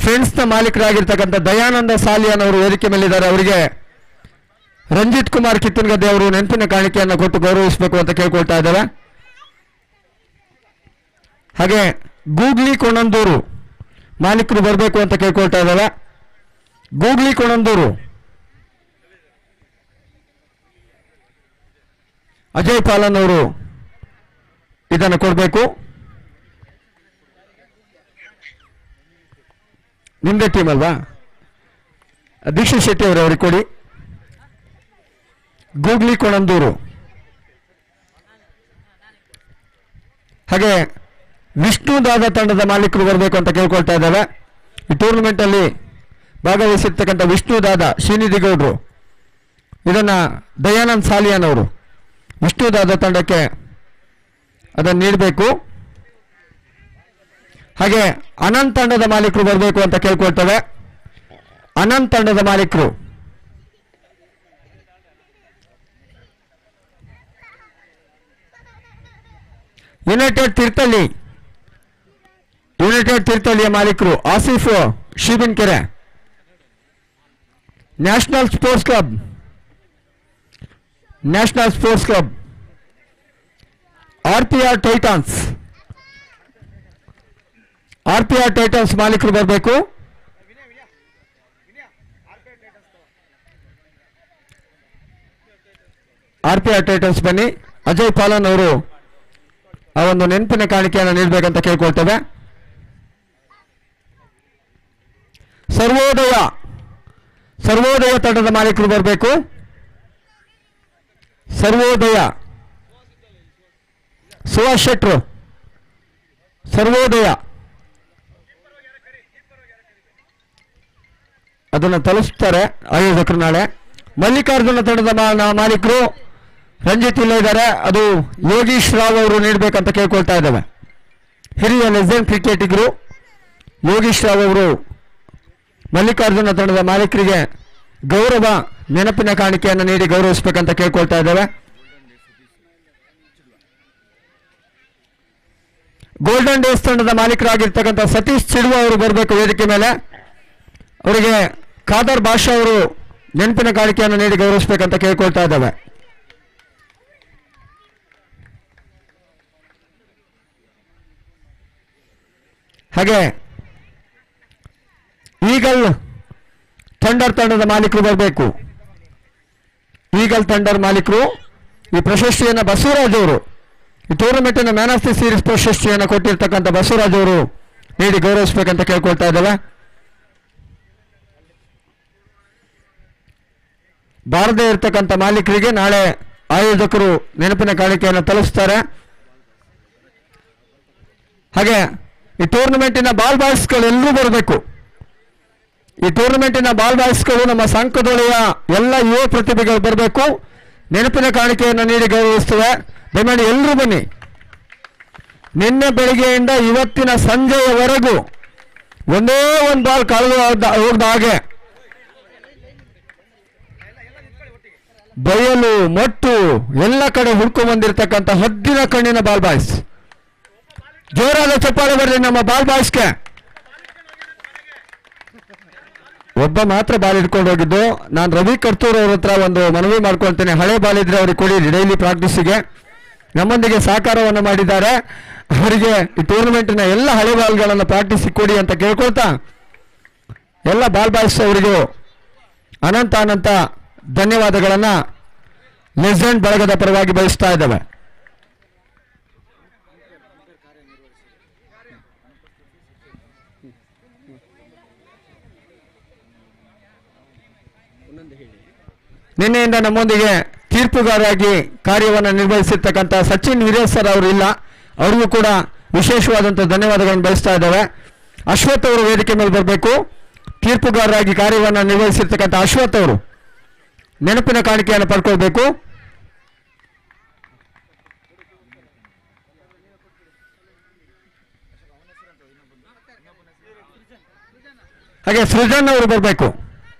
S1: ಫ್ರೆಂಡ್ಸ್ನ ಮಾಲೀಕರಾಗಿರ್ತಕ್ಕಂಥ ದಯಾನಂದ ಸಾಲಿಯಾನ್ ಅವರು ವೇದಿಕೆ ಮೇಲಿದ್ದಾರೆ, ಅವರಿಗೆ ರಂಜಿತ್ ಕುಮಾರ್ ಕಿತ್ತನಗದ್ದೆ ಅವರು ನೆನಪಿನ ಕಾಣಿಕೆಯನ್ನು ಕೊಟ್ಟು ಗೌರವಿಸಬೇಕು ಅಂತ ಕೇಳ್ಕೊಳ್ತಾ ಇದ್ದೇವೆ. ಹಾಗೆ ಗೂಗ್ಲಿ ಕೊಣಂದೂರು ಮಾಲೀಕರು ಬರಬೇಕು ಅಂತ ಕೇಳ್ಕೊಳ್ತಾ ಇದ್ದೇವೆ. ಗೂಗ್ಲಿ ಕೊಣಂದೂರು ಅಜಯ್ ಪಾಲನ್ ಅವರು ಇದನ್ನು ಕೊಡಬೇಕು. ನಿಮ್ಮದೇ ಟೀಮ್ ಅಲ್ವಾ? ದೀಕ್ಷಿತ್ ಶೆಟ್ಟಿ ಅವರು ಅವ್ರಿಗೆ ಕೊಡಿ. ಗೂಗ್ಲಿ ಕೊಣಂದೂರು. ಹಾಗೆ ವಿಷ್ಣುದಾದ ತಂಡದ ಮಾಲೀಕರು ಬರಬೇಕು ಅಂತ ಕೇಳ್ಕೊಳ್ತಾ ಇದ್ದಾವೆ. ಈ ಟೂರ್ನಮೆಂಟಲ್ಲಿ ಭಾಗವಹಿಸಿರ್ತಕ್ಕಂಥ ವಿಷ್ಣುದಾದ ಶ್ರೀನಿಧಿ ಗೌಡ್ರು ಇದನ್ನು ದಯಾನಂದ್ ಸಾಲಿಯಾನ್ ಅವರು ವಿಷ್ಣುದಾದ ತಂಡಕ್ಕೆ ಅದನ್ನು ನೀಡಬೇಕು. ಹಾಗೆ ಅನಂತ್ ತಂಡದ ಮಾಲೀಕರು ಬರಬೇಕು ಅಂತ ಕೇಳ್ಕೊಳ್ತೇವೆ. ಅನಂತ್ ತಂಡದ ಮಾಲೀಕರು ಯುನೈಟೆಡ್ ತೀರ್ಥಹಳ್ಳಿಯ ಮಾಲೀಕರು Asif Shibinkere. National Sports Club RPR Titans ಮಾಲೀಕರು ಬರಬೇಕು. ಆರ್ಪಿಆರ್ ಟೈಟನ್ಸ್ ಬನ್ನಿ. ಅಜಯ್ ಪಾಲನ್ ಅವರು ಆ ಒಂದು ನೆನಪಿನ ಕಾಣಿಕೆಯನ್ನು ನೀಡಬೇಕಂತ ಕೇಳ್ಕೊಳ್ತೇವೆ. ಸರ್ವೋದಯ ತಂಡದ ಮಾಲೀಕರು ಬರಬೇಕು. ಸುಭಾಷ್ ಶೆಟ್ರು ಸರ್ವೋದಯ ಅದನ್ನು ತಲುಪಿಸ್ತಾರೆ ಆಯೋಜಕರು ನಾಳೆ. ಮಲ್ಲಿಕಾರ್ಜುನ ತಂಡದ ಮಾಲೀಕರು ರಂಜಿತ್ ಇಲ್ಲ ಇದ್ದಾರೆ, ಅದು ಯೋಗೀಶ್ ರಾವ್ ಅವರು ನೀಡಬೇಕಂತ ಕೇಳ್ಕೊಳ್ತಾ ಇದ್ದೇವೆ. ಹಿರಿಯ ಲೆಜೆಂಡ್ ಕ್ರಿಕೆಟಿಗರು ಯೋಗೀಶ್ ರಾವ್ ಅವರು ಮಲ್ಲಿಕಾರ್ಜುನ ತಂಡದ ಮಾಲೀಕರಿಗೆ ಗೌರವ ನೆನಪಿನ ಕಾಣಿಕೆಯನ್ನು ನೀಡಿ ಗೌರವಿಸಬೇಕಂತ ಕೇಳ್ಕೊಳ್ತಾ ಇದ್ದೇವೆ. ಗೋಲ್ಡನ್ ಡೇಸ್ ತಂಡದ ಮಾಲೀಕರಾಗಿರ್ತಕ್ಕಂಥ ಸತೀಶ್ ಚಿಡುವ ಅವರು ಬರಬೇಕು ವೇದಿಕೆ ಮೇಲೆ. ಅವರಿಗೆ ಖಾದರ್ ಬಾಷಾ ಅವರು ನೆನಪಿನ ಕಾಣಿಕೆಯನ್ನು ನೀಡಿ ಗೌರವಿಸಬೇಕಂತ ಕೇಳ್ಕೊಳ್ತಾ ಇದ್ದೇವೆ. ಹಾಗೆ ಈಗಲ್ ಥಂಡರ್ ತಂಡದ ಮಾಲೀಕರು ಬರಬೇಕು. ಈಗಲ್ ಥಂಡರ್ ಮಾಲೀಕರು ಈ ಪ್ರಶಸ್ತಿಯನ್ನು ಬಸವರಾಜ್ ಅವರು, ಈ ಟೂರ್ನಮೆಂಟಿನ ಮ್ಯಾನ್ ಆಫ್ ದಿ ಸೀರೀಸ್ ಪ್ರಶಸ್ತಿಯನ್ನು ಕೊಟ್ಟಿರ್ತಕ್ಕಂಥ ಬಸವರಾಜ್ ಅವರು ನೀಡಿ ಗೌರವಿಸಬೇಕಂತ ಕೇಳ್ಕೊಳ್ತಾ ಇದ್ದೇವೆ. ಬಾರದೇ ಇರತಕ್ಕಂಥ ಮಾಲೀಕರಿಗೆ ನಾಳೆ ಆಯೋಜಕರು ನೆನಪಿನ ಕಾಣಿಕೆಯನ್ನು ತಲುಪಿಸ್ತಾರೆ. ಹಾಗೆ ಈ ಟೂರ್ನಮೆಂಟಿನ ಬಾಲ್ ಬಾಯ್ಸ್ಗಳು ಎಲ್ಲರೂ ಬರಬೇಕು. ಈ ಟೂರ್ನಮೆಂಟಿನ ಬಾಲ್ ಬಾಯ್ಸ್ಗಳು ನಮ್ಮ ಸಂಕದೊಳೆಯ ಎಲ್ಲ ಯುವ ಪ್ರತಿಭೆಗಳು ಬರಬೇಕು. ನೆನಪಿನ ಕಾಣಿಕೆಯನ್ನು ನೀಡಿ ಗೌರವಿಸ್ತೇವೆ. ದಯಮಾಡಿ ಎಲ್ಲರೂ ಬನ್ನಿ. ನಿನ್ನೆ ಬೆಳಿಗ್ಗೆಯಿಂದ ಇವತ್ತಿನ ಸಂಜೆಯವರೆಗೂ ಒಂದೇ ಒಂದು ಬಾಲ್ ಕಳೆದು ಹೋಗದ ಹಾಗೆ ಬಯಲು ಮಟ್ಟು ಎಲ್ಲ ಕಡೆ ಹುಡ್ಕೊಂಡು ಬಂದಿರತಕ್ಕಂಥ ಹದ್ದಿನ ಕಣ್ಣಿನ ಬಾಲ್ ಬಾಯ್ಸ್. ಜೋರಾದ ಚಪ್ಪಾಳೆ ಬರ್ರಿ ನಮ್ಮ ಬಾಲ್ ಬಾಯ್ಸ್ಗೆ. ಒಬ್ಬ ಮಾತ್ರ ಬಾಲ್ ಹಿಡ್ಕೊಂಡು ಹೋಗಿದ್ದು. ನಾನು ರವಿ ಕರ್ತೂರ್ ಅವ್ರ ಹತ್ರ ಒಂದು ಮನವಿ ಮಾಡ್ಕೊಳ್ತೇನೆ, ಹಳೆ ಬಾಲ್ ಇದ್ರೆ ಅವ್ರಿಗೆ ಕೊಡಿ ಡೈಲಿ ಪ್ರಾಕ್ಟೀಸಿಗೆ. ನಮ್ಮೊಂದಿಗೆ ಸಹಕಾರವನ್ನು ಮಾಡಿದ್ದಾರೆ. ಅವರಿಗೆ ಈ ಟೂರ್ನಮೆಂಟಿನ ಎಲ್ಲ ಹಳೆ ಬಾಲ್ಗಳನ್ನು ಪ್ರಾಕ್ಟೀಸಿಗೆ ಕೊಡಿ ಅಂತ ಕೇಳ್ಕೊಳ್ತಾ ಎಲ್ಲ ಬಾಲ್ ಬಾಯ್ಸ್ ಅವರಿಗೂ ಅನಂತ ಧನ್ಯವಾದಗಳನ್ನು ಲೆಜೆಂಡ್ ಬಳಗದ ಪರವಾಗಿ ಬಯಸ್ತಾ ಇದ್ದೇವೆ. ನಿನ್ನೆಯಿಂದ ನಮ್ಮೊಂದಿಗೆ ತೀರ್ಪುಗಾರರಾಗಿ ಕಾರ್ಯವನ್ನು ನಿರ್ವಹಿಸಿರ್ತಕ್ಕಂಥ ಸಚಿನ್ ಹಿರೇಶ್ ಸರ್ ಅವರು ಇಲ್ಲ, ಅವರಿಗೂ ಕೂಡ ವಿಶೇಷವಾದಂಥ ಧನ್ಯವಾದಗಳನ್ನು ಬಯಸ್ತಾ ಇದ್ದೇವೆ. ಅಶ್ವಥ್ ಅವರು ವೇದಿಕೆ ಮೇಲೆ ಬರಬೇಕು. ತೀರ್ಪುಗಾರರಾಗಿ ಕಾರ್ಯವನ್ನು ನಿರ್ವಹಿಸಿರ್ತಕ್ಕಂಥ ಅಶ್ವಥ್ ಅವರು ನೆನಪಿನ ಕಾಣಿಕೆಯನ್ನು ಪಡ್ಕೊಳ್ಬೇಕು. ಹಾಗೆ ಸೃಜನ್ ಅವರು ಬರಬೇಕು.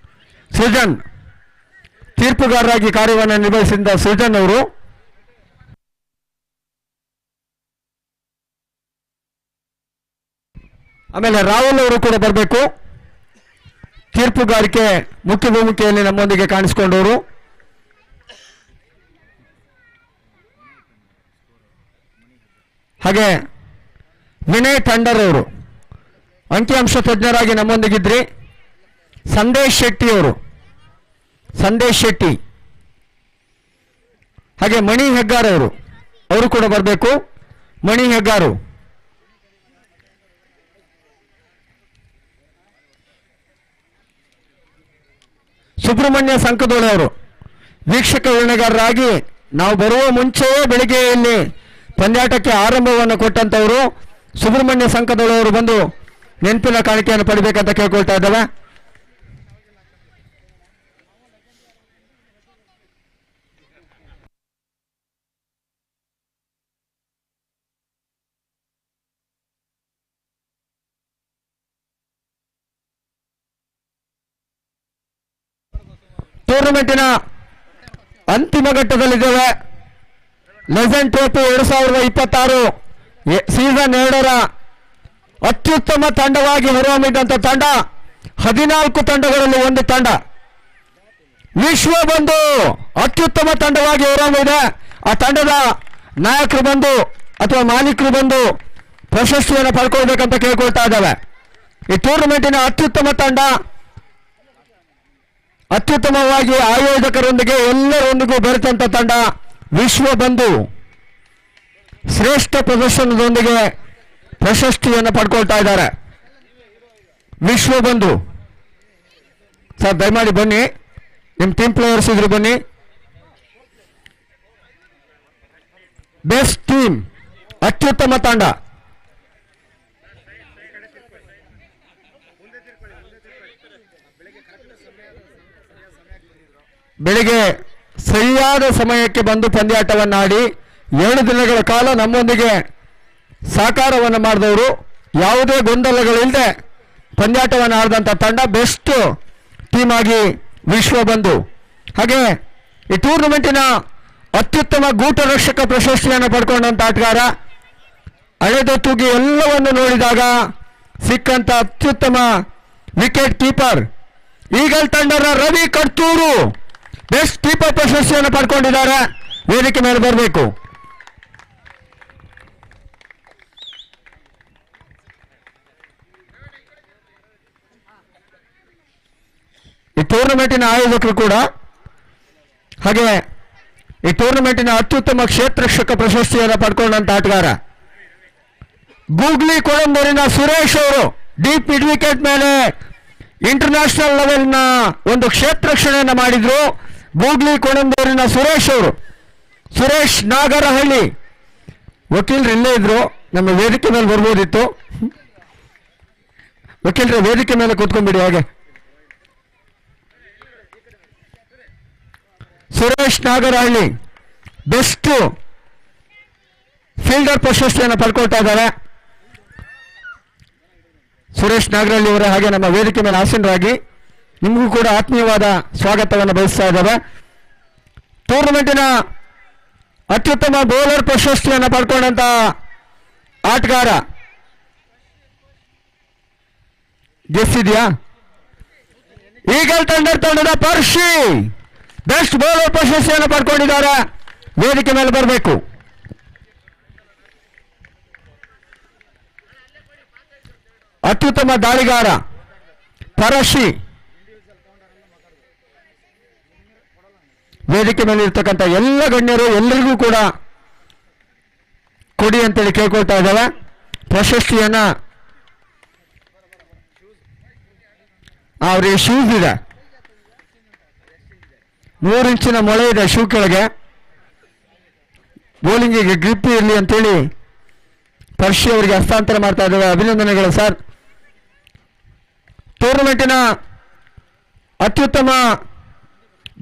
S1: ಸೃಜನ್ ತೀರ್ಪುಗಾರರಾಗಿ ಕಾರ್ಯವನ್ನು ನಿರ್ವಹಿಸಿದ ಸೃಜನ್ ಅವರು. ಆಮೇಲೆ ರಾಹುಲ್ ಅವರು ಕೂಡ ಬರಬೇಕು. ತೀರ್ಪುಗಾರಿಕೆ ಮುಖ್ಯ ಭೂಮಿಕೆಯಲ್ಲಿ ನಮ್ಮೊಂದಿಗೆ ಕಾಣಿಸಿಕೊಂಡವರು. ಹಾಗೆ ವಿನಯ್ ಟಂಡರ್ ಅವರು ಅಂಕಿಅಂಶ ತಜ್ಞರಾಗಿ ನಮ್ಮೊಂದಿಗಿದ್ರಿ. ಸಂದೇಶ್ ಶೆಟ್ಟಿ ಹಾಗೆ ಮಣಿ ಹೆಗ್ಗಾರ್ ಅವರು ಕೂಡ ಬರಬೇಕು. ಮಣಿ ಹೆಗ್ಗಾರು, ಸುಬ್ರಹ್ಮಣ್ಯ ಸಂಕದೋಳೆ ಅವರು ವೀಕ್ಷಕ ವಿವರಣೆಗಾರರಾಗಿ ನಾವು ಬರುವ ಮುಂಚೆಯೇ ಬೆಳಿಗ್ಗೆ ಇಲ್ಲಿ ಪಂದ್ಯಾಟಕ್ಕೆ ಆರಂಭವನ್ನು ಕೊಟ್ಟಂತವರು ಸುಬ್ರಹ್ಮಣ್ಯ ಸಂಕದೋಳೆ ಅವರು ಬಂದು ನೆನಪಿನ ಕಾಣಿಕೆಯನ್ನು ಪಡಿಬೇಕಂತ ಕೇಳ್ಕೊಳ್ತಾ ಇದ್ದೇವೆ. ಟೂರ್ನಮೆಂಟಿನ ಅಂತಿಮ ಘಟ್ಟದಲ್ಲಿದ್ದೇವೆ. ಲೆಜೆಂಡ್ ಟ್ರೋಫಿ 2026 ಸೀಸನ್ 2ರ ಅತ್ಯುತ್ತಮ ತಂಡವಾಗಿ ಹೊರಹೊಮ್ಮಿದಂಥ ತಂಡ 14 ತಂಡಗಳಲ್ಲಿ ಒಂದು ತಂಡ ವಿಶ್ವ ಬಂಧು ಅತ್ಯುತ್ತಮ ತಂಡವಾಗಿ ಹೊರಹೊಮ್ಮಿದೆ. ಆ ತಂಡದ ನಾಯಕರು ಬಂದು ಅಥವಾ ಮಾಲೀಕರು ಬಂದು ಪ್ರಶಸ್ತಿಯನ್ನು ಪಡ್ಕೊಳ್ಬೇಕಂತ ಕೇಳ್ಕೊಳ್ತಾ ಇದ್ದಾವೆ. ಈ ಟೂರ್ನಮೆಂಟಿನ ಅತ್ಯುತ್ತಮ ತಂಡ ಅತ್ಯುತ್ತಮವಾಗಿ ಆಯೋಜಕರೊಂದಿಗೆ ಎಲ್ಲರೊಂದಿಗೂ ಬೆರೆತಂತ ತಂಡ ವಿಶ್ವ ಬಂಧು ಶ್ರೇಷ್ಠ ಪ್ರದರ್ಶನದೊಂದಿಗೆ ಪ್ರಶಸ್ತಿಯನ್ನು ಪಡ್ಕೊಳ್ತಾ ಇದ್ದಾರೆ. ವಿಶ್ವ ಬಂಧು ಸರ್ ದಯಮಾಡಿ ಬನ್ನಿ, ನಿಮ್ಮ ಟೀಮ್ ಪ್ಲೇಯರ್ಸ್ ಇದ್ರು ಬನ್ನಿ. ಬೆಸ್ಟ್ ಟೀಮ್ ಅತ್ಯುತ್ತಮ ತಂಡ ಬೆಳಿಗ್ಗೆ ಸರಿಯಾದ ಸಮಯಕ್ಕೆ ಬಂದು ಪಂದ್ಯಾಟವನ್ನಾಡಿ 7 ದಿನಗಳ ಕಾಲ ನಮ್ಮೊಂದಿಗೆ ಸಹಕಾರವನ್ನು ಮಾಡಿದವರು, ಯಾವುದೇ ಗೊಂದಲಗಳಿಲ್ಲದೆ ಪಂದ್ಯಾಟವನ್ನು ಆಡಿದಂಥ ತಂಡ ಬೆಸ್ಟ್ ಟೀಮ್ ಆಗಿ ವಿಶ್ವ ಬಂಧು. ಹಾಗೆ ಈ ಟೂರ್ನಮೆಂಟಿನ ಅತ್ಯುತ್ತಮ ಗೂಟ ರಕ್ಷಕ ಪ್ರಶಸ್ತಿಯನ್ನು ಪಡ್ಕೊಂಡಂಥ ಆಟಗಾರ, ಅಳೆದು ತೂಗಿ ಎಲ್ಲವನ್ನು ನೋಡಿದಾಗ ಸಿಕ್ಕಂತ ಅತ್ಯುತ್ತಮ ವಿಕೆಟ್ ಕೀಪರ್ ಈಗಲ್ ತಂಡದ ರವಿ ಕಡ್ತೂರು ಬೆಸ್ಟ್ ಕೀಪರ್ ಪ್ರಶಸ್ತಿಯನ್ನು ಪಡ್ಕೊಂಡಿದ್ದಾರೆ. ವೇದಿಕೆ ಮೇಲೆ ಬರಬೇಕು. ಈ ಟೂರ್ನಮೆಂಟಿನ ಆಯೋಜಕರು ಕೂಡ ಹಾಗೆ ಈ ಟೂರ್ನಮೆಂಟಿನ ಅತ್ಯುತ್ತಮ ಕ್ಷೇತ್ರರಕ್ಷಕ ಪ್ರಶಸ್ತಿಯನ್ನು ಪಡ್ಕೊಂಡಂತ ಆಟಗಾರ ಗೂಗ್ಲಿ ಕೊಳಂದೂರಿನ ಸುರೇಶ್ ಅವರು ಡೀಪ್ ಮಿಡ್ ವಿಕೆಟ್ ಮೇಲೆ ಇಂಟರ್ನ್ಯಾಷನಲ್ ಲೆವೆಲ್ನ ಒಂದು ಕ್ಷೇತ್ರ ರಕ್ಷಣೆಯನ್ನು ಮಾಡಿದ್ರು. ಗೂಗ್ಲಿ ಕೊಳಂದೂರಿನ ಸುರೇಶ್ ಅವರು, ಸುರೇಶ್ ನಾಗರಹಳ್ಳಿ ವಕೀಲರು ಇಲ್ಲೇ ಇದ್ರು, ನಮ್ಮ ವೇದಿಕೆ ಮೇಲೆ ಬರ್ಬೋದಿತ್ತು. ವಕೀಲರ ವೇದಿಕೆ ಮೇಲೆ ಕೂತ್ಕೊಂಡ್ಬಿಡಿ. ಹಾಗೆ ಸುರೇಶ್ ನಾಗರಹಳ್ಳಿ ಬೆಸ್ಟ್ ಫೀಲ್ಡರ್ ಪ್ರಶಸ್ತಿಯನ್ನು ಪಡ್ಕೊಳ್ತಾ ಇದ್ದಾರೆ. ಸುರೇಶ್ ನಾಗರಹಳ್ಳಿ ಅವರೇ ಹಾಗೆ ನಮ್ಮ ವೇದಿಕೆ ಮೇಲೆ ಆಸೀನರಾಗಿ ನಿಮಗೂ ಕೂಡ ಆತ್ಮೀಯವಾದ ಸ್ವಾಗತವನ್ನು ಬಯಸ್ತಾ ಇದ್ದಾವೆ. ಟೂರ್ನಮೆಂಟಿನ ಅತ್ಯುತ್ತಮ ಬೌಲರ್ ಪ್ರಶಸ್ತಿಯನ್ನು ಪಡ್ಕೊಂಡಂತ ಆಟಗಾರ ಗೆಸ್ಸಿದ್ಯಾ? ಈಗಲ್ ತಂಡದ ಪರ್ಶಿ ಬೆಸ್ಟ್ ಬೌಲರ್ ಪ್ರಶಸ್ತಿಯನ್ನು ಪಡ್ಕೊಂಡಿದ್ದಾರೆ. ವೇದಿಕೆ ಮೇಲೆ ಬರಬೇಕು. ಅತ್ಯುತ್ತಮ ದಾಳಿಗಾರ ಪರಶಿ ವೇದಿಕೆ ಮೇಲೆ ಇರ್ತಕ್ಕಂಥ ಎಲ್ಲ ಗಣ್ಯರು ಎಲ್ಲರಿಗೂ ಕೂಡ ಕೊಡಿ ಅಂತೇಳಿ ಕೇಳ್ಕೊಳ್ತಾ ಇದ್ದಾವೆ ಪ್ರಶಸ್ತಿಯನ್ನ. ಅವರಿಗೆ ಶೂಸ್ ಇದೆ, 3 ಇಂಚಿನ ಮೊಳೆ ಇದೆ ಶೂ ಕೆಳಗೆ, ಬೌಲಿಂಗಿಗೆ ಗ್ರಿಪ್ ಇರಲಿ ಅಂತೇಳಿ ಪರ್ಶಿ ಅವರಿಗೆ ಹಸ್ತಾಂತರ ಮಾಡ್ತಾ ಇದ್ದೇವೆ. ಅಭಿನಂದನೆಗಳು ಸರ್. ಟೂರ್ನಮೆಂಟಿನ ಅತ್ಯುತ್ತಮ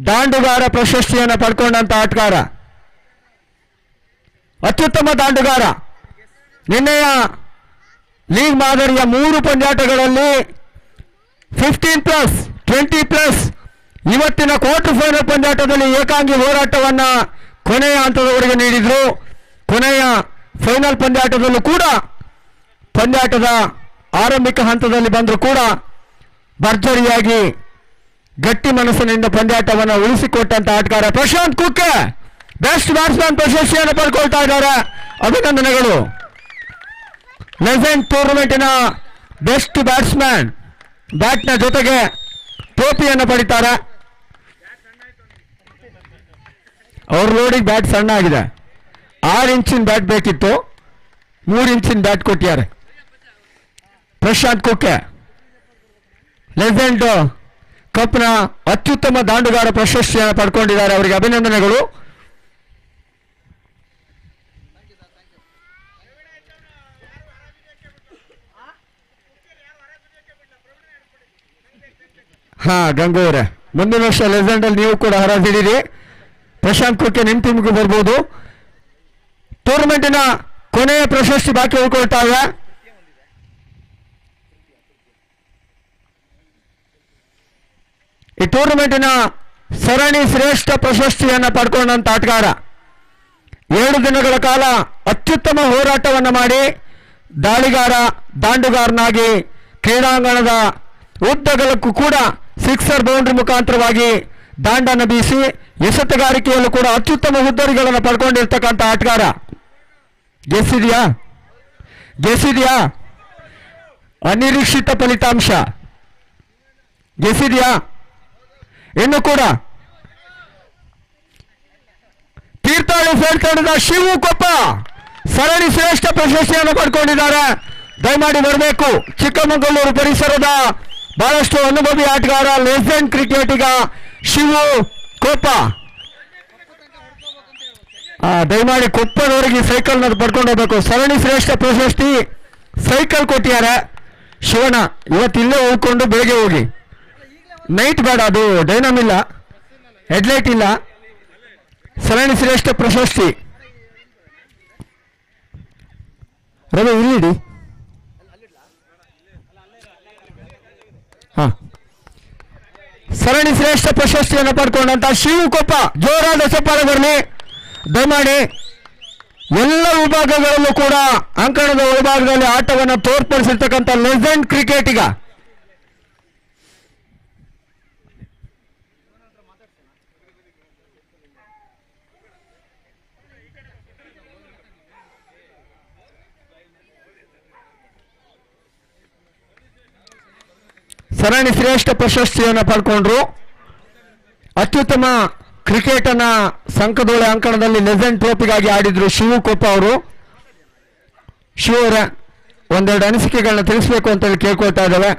S1: ದಾಂಡುಗಾರ ಪ್ರಶಸ್ತಿಯನ್ನು ಪಡ್ಕೊಂಡಂತ ಆಟಗಾರ, ಅತ್ಯುತ್ತಮ ದಾಂಡುಗಾರ, ನಿನ್ನೆಯ ಲೀಗ್ ಮಾದರಿಯ 3 ಪಂದ್ಯಾಟಗಳಲ್ಲಿ 15+, 20+, ಇವತ್ತಿನ ಕ್ವಾರ್ಟರ್ ಫೈನಲ್ ಪಂದ್ಯಾಟದಲ್ಲಿ ಏಕಾಂಗಿ ಹೋರಾಟವನ್ನ ಕೊನೆಯ ಹಂತದವರೆಗೆ ನೀಡಿದ್ರು. ಕೊನೆಯ ಫೈನಲ್ ಪಂದ್ಯಾಟದಲ್ಲೂ ಕೂಡ ಪಂದ್ಯಾಟದ ಆರಂಭಿಕ ಹಂತದಲ್ಲಿ ಬಂದರೂ ಕೂಡ ಭರ್ಜರಿಯಾಗಿ ಗಟ್ಟಿ ಮನಸ್ಸಿನಿಂದ ಪಂದ್ಯಾಟವನ್ನು ಉಳಿಸಿಕೊಟ್ಟಂತ ಆಟಗಾರ ಪ್ರಶಾಂತ್ ಕುಕ್ಕೆ ಬೆಸ್ಟ್ ಬ್ಯಾಟ್ಸ್ಮನ್ ಪ್ರಶಸ್ತಿಯನ್ನು ಪಡ್ಕೊಳ್ತಾ ಇದ್ದಾರೆ. ಅಭಿನಂದನೆಗಳು. ಲೆಜೆಂಡ್ ಟೂರ್ನಮೆಂಟಿನ ಬೆಸ್ಟ್ ಬ್ಯಾಟ್ಸ್ಮನ್ ಬ್ಯಾಟ್ನ ಜೊತೆಗೆ ಟ್ರೋಫಿಯನ್ನು ಪಡಿತಾರೆ. ಅವ್ರ ಲೋಡಿಗೆ ಬ್ಯಾಟ್ ಸಣ್ಣ ಆಗಿದೆ, 6 ಇಂಚಿನ ಬ್ಯಾಟ್ ಬೇಕಿತ್ತು, 3 ಇಂಚಿನ ಬ್ಯಾಟ್ ಕೊಟ್ಟಿದ್ದಾರೆ. ಪ್ರಶಾಂತ್ ಕುಕ್ಕೆ ಲೆಜೆಂಡ್ ಕಪ್ನ ಅತ್ಯುತ್ತಮ ದಾಂಡುಗಾರ ಪ್ರಶಸ್ತಿಯನ್ನು ಪಡ್ಕೊಂಡಿದ್ದಾರೆ. ಅವರಿಗೆ ಅಭಿನಂದನೆಗಳು. ಗಂಗೂರೇ, ಮುಂದಿನ ವರ್ಷ ಲೆಜೆಂಡ್ ಅಲ್ಲಿ ನೀವು ಕೂಡ ಹರಾಜಿಡಿರಿ. ಪ್ರಶಾಂತ್ ಕುಕ್ಕೆ ನಿಮ್ಮ ಟೀಮ್ಗೂ ಬರ್ಬೋದು. ಟೂರ್ನಮೆಂಟಿನ ಕೊನೆಯ ಪ್ರಶಸ್ತಿ ಬಾಕಿ ಉಳ್ಕೊಳ್ತಾವೆ. ಈ ಟೂರ್ನಮೆಂಟಿನ ಸರಣಿ ಶ್ರೇಷ್ಠ ಪ್ರಶಸ್ತಿಯನ್ನು ಪಡ್ಕೊಂಡಂತ ಆಟಗಾರ. 7 ದಿನಗಳ ಕಾಲ ಅತ್ಯುತ್ತಮ ಹೋರಾಟವನ್ನು ಮಾಡಿ ದಾಳಿಗಾರ ದಾಂಡುಗಾರನಾಗಿ ಕ್ರೀಡಾಂಗಣದ ಉದ್ದಗಲಕ್ಕೂ ಕೂಡ ಸಿಕ್ಸರ್ ಬೌಂಡ್ರಿ ಮುಖಾಂತರವಾಗಿ ದಾಂಡನ್ನು ಬೀಸಿ ಎಸೆತಗಾರಿಕೆಯಲ್ಲೂ ಕೂಡ ಅತ್ಯುತ್ತಮ ಹುದ್ದರಿಗಳನ್ನು ಪಡ್ಕೊಂಡಿರ್ತಕ್ಕಂಥ ಆಟಗಾರ. ಗೆಸಿದೆಯಾ ಅನಿರೀಕ್ಷಿತ ಫಲಿತಾಂಶ ಗೆಸಿದೆಯಾ? ಇನ್ನು ಕೂಡ ತೀರ್ಥಹಳ್ಳಿ ಫೇರ್ ತಂಡದ ಶಿವು ಕೊಪ್ಪ ಸರಣಿ ಶ್ರೇಷ್ಠ ಪ್ರಶಸ್ತಿಯನ್ನು ಪಡ್ಕೊಂಡಿದ್ದಾರೆ. ದಯಮಾಡಿ ಬರಬೇಕು. ಚಿಕ್ಕಮಗಳೂರು ಪರಿಸರದ ಬಹಳಷ್ಟು ಅನುಭವಿ ಆಟಗಾರ, ಲೆಜೆಂಡ್ ಕ್ರಿಕೆಟಿಗ ಶಿವು ಕೊಪ್ಪ. ದಯಮಾಡಿ ಕೊಪ್ಪದವರೆಗೆ ಸೈಕಲ್ ಪಡ್ಕೊಂಡು ಹೋಗ್ಬೇಕು. ಸರಣಿ ಶ್ರೇಷ್ಠ ಪ್ರಶಸ್ತಿ ಸೈಕಲ್ ಕೊಟ್ಟಿದ್ದಾರೆ. ಶಿವಣ್ಣ ಇವತ್ತು ಇಲ್ಲೇ ಹೋಗ್ಕೊಂಡು ಬೆಳಗ್ಗೆ ಹೋಗಿ. ನೈಟ್ ಬೇಡ, ಅದು ಡೈನಮ್ ಇಲ್ಲ, ಹೆಡ್ಲೈಟ್ ಇಲ್ಲ. ಸರಣಿ ಶ್ರೇಷ್ಠ ಪ್ರಶಸ್ತಿ ರವಿ ಇಲ್ಲಿ ಸರಣಿ ಶ್ರೇಷ್ಠ ಪ್ರಶಸ್ತಿಯನ್ನು ಪಡ್ಕೊಂಡಂತ ಶಿವು ಕೊಪ್ಪ ಜೋರಾದ ಚಪ್ಪಾಳೆ ಬರಲಿ. ದಯಮಾಡಿ ಎಲ್ಲ ವಿಭಾಗಗಳಲ್ಲೂ ಕೂಡ ಅಂಕಣದ ವಿಭಾಗದಲ್ಲಿ ಆಟವನ್ನು ತೋರ್ಪಡಿಸಿರ್ತಕ್ಕಂಥ ಲೆಜೆಂಡ್ ಕ್ರಿಕೆಟಿಗ ಸರಣಿ ಶ್ರೇಷ್ಠ ಪ್ರಶಸ್ತಿಯನ್ನು ಪಡ್ಕೊಂಡ್ರು. ಅತ್ಯುತ್ತಮ ಕ್ರಿಕೆಟ್ ಅನ್ನ ಸಂಕದೋಳೆ ಅಂಕಣದಲ್ಲಿ ಲೆಜೆಂಡ್ ಟ್ರೋಫಿಗಾಗಿ ಆಡಿದ್ರು ಶಿವು ಕೊಪ್ಪ ಅವರು. ಶಿವರ ಒಂದೆರಡು ಅನಿಸಿಕೆಗಳನ್ನ ತಿಳಿಸಬೇಕು ಅಂತ ಹೇಳಿ ಕೇಳ್ಕೊಳ್ತಾ ಇದ್ದಾವೆ.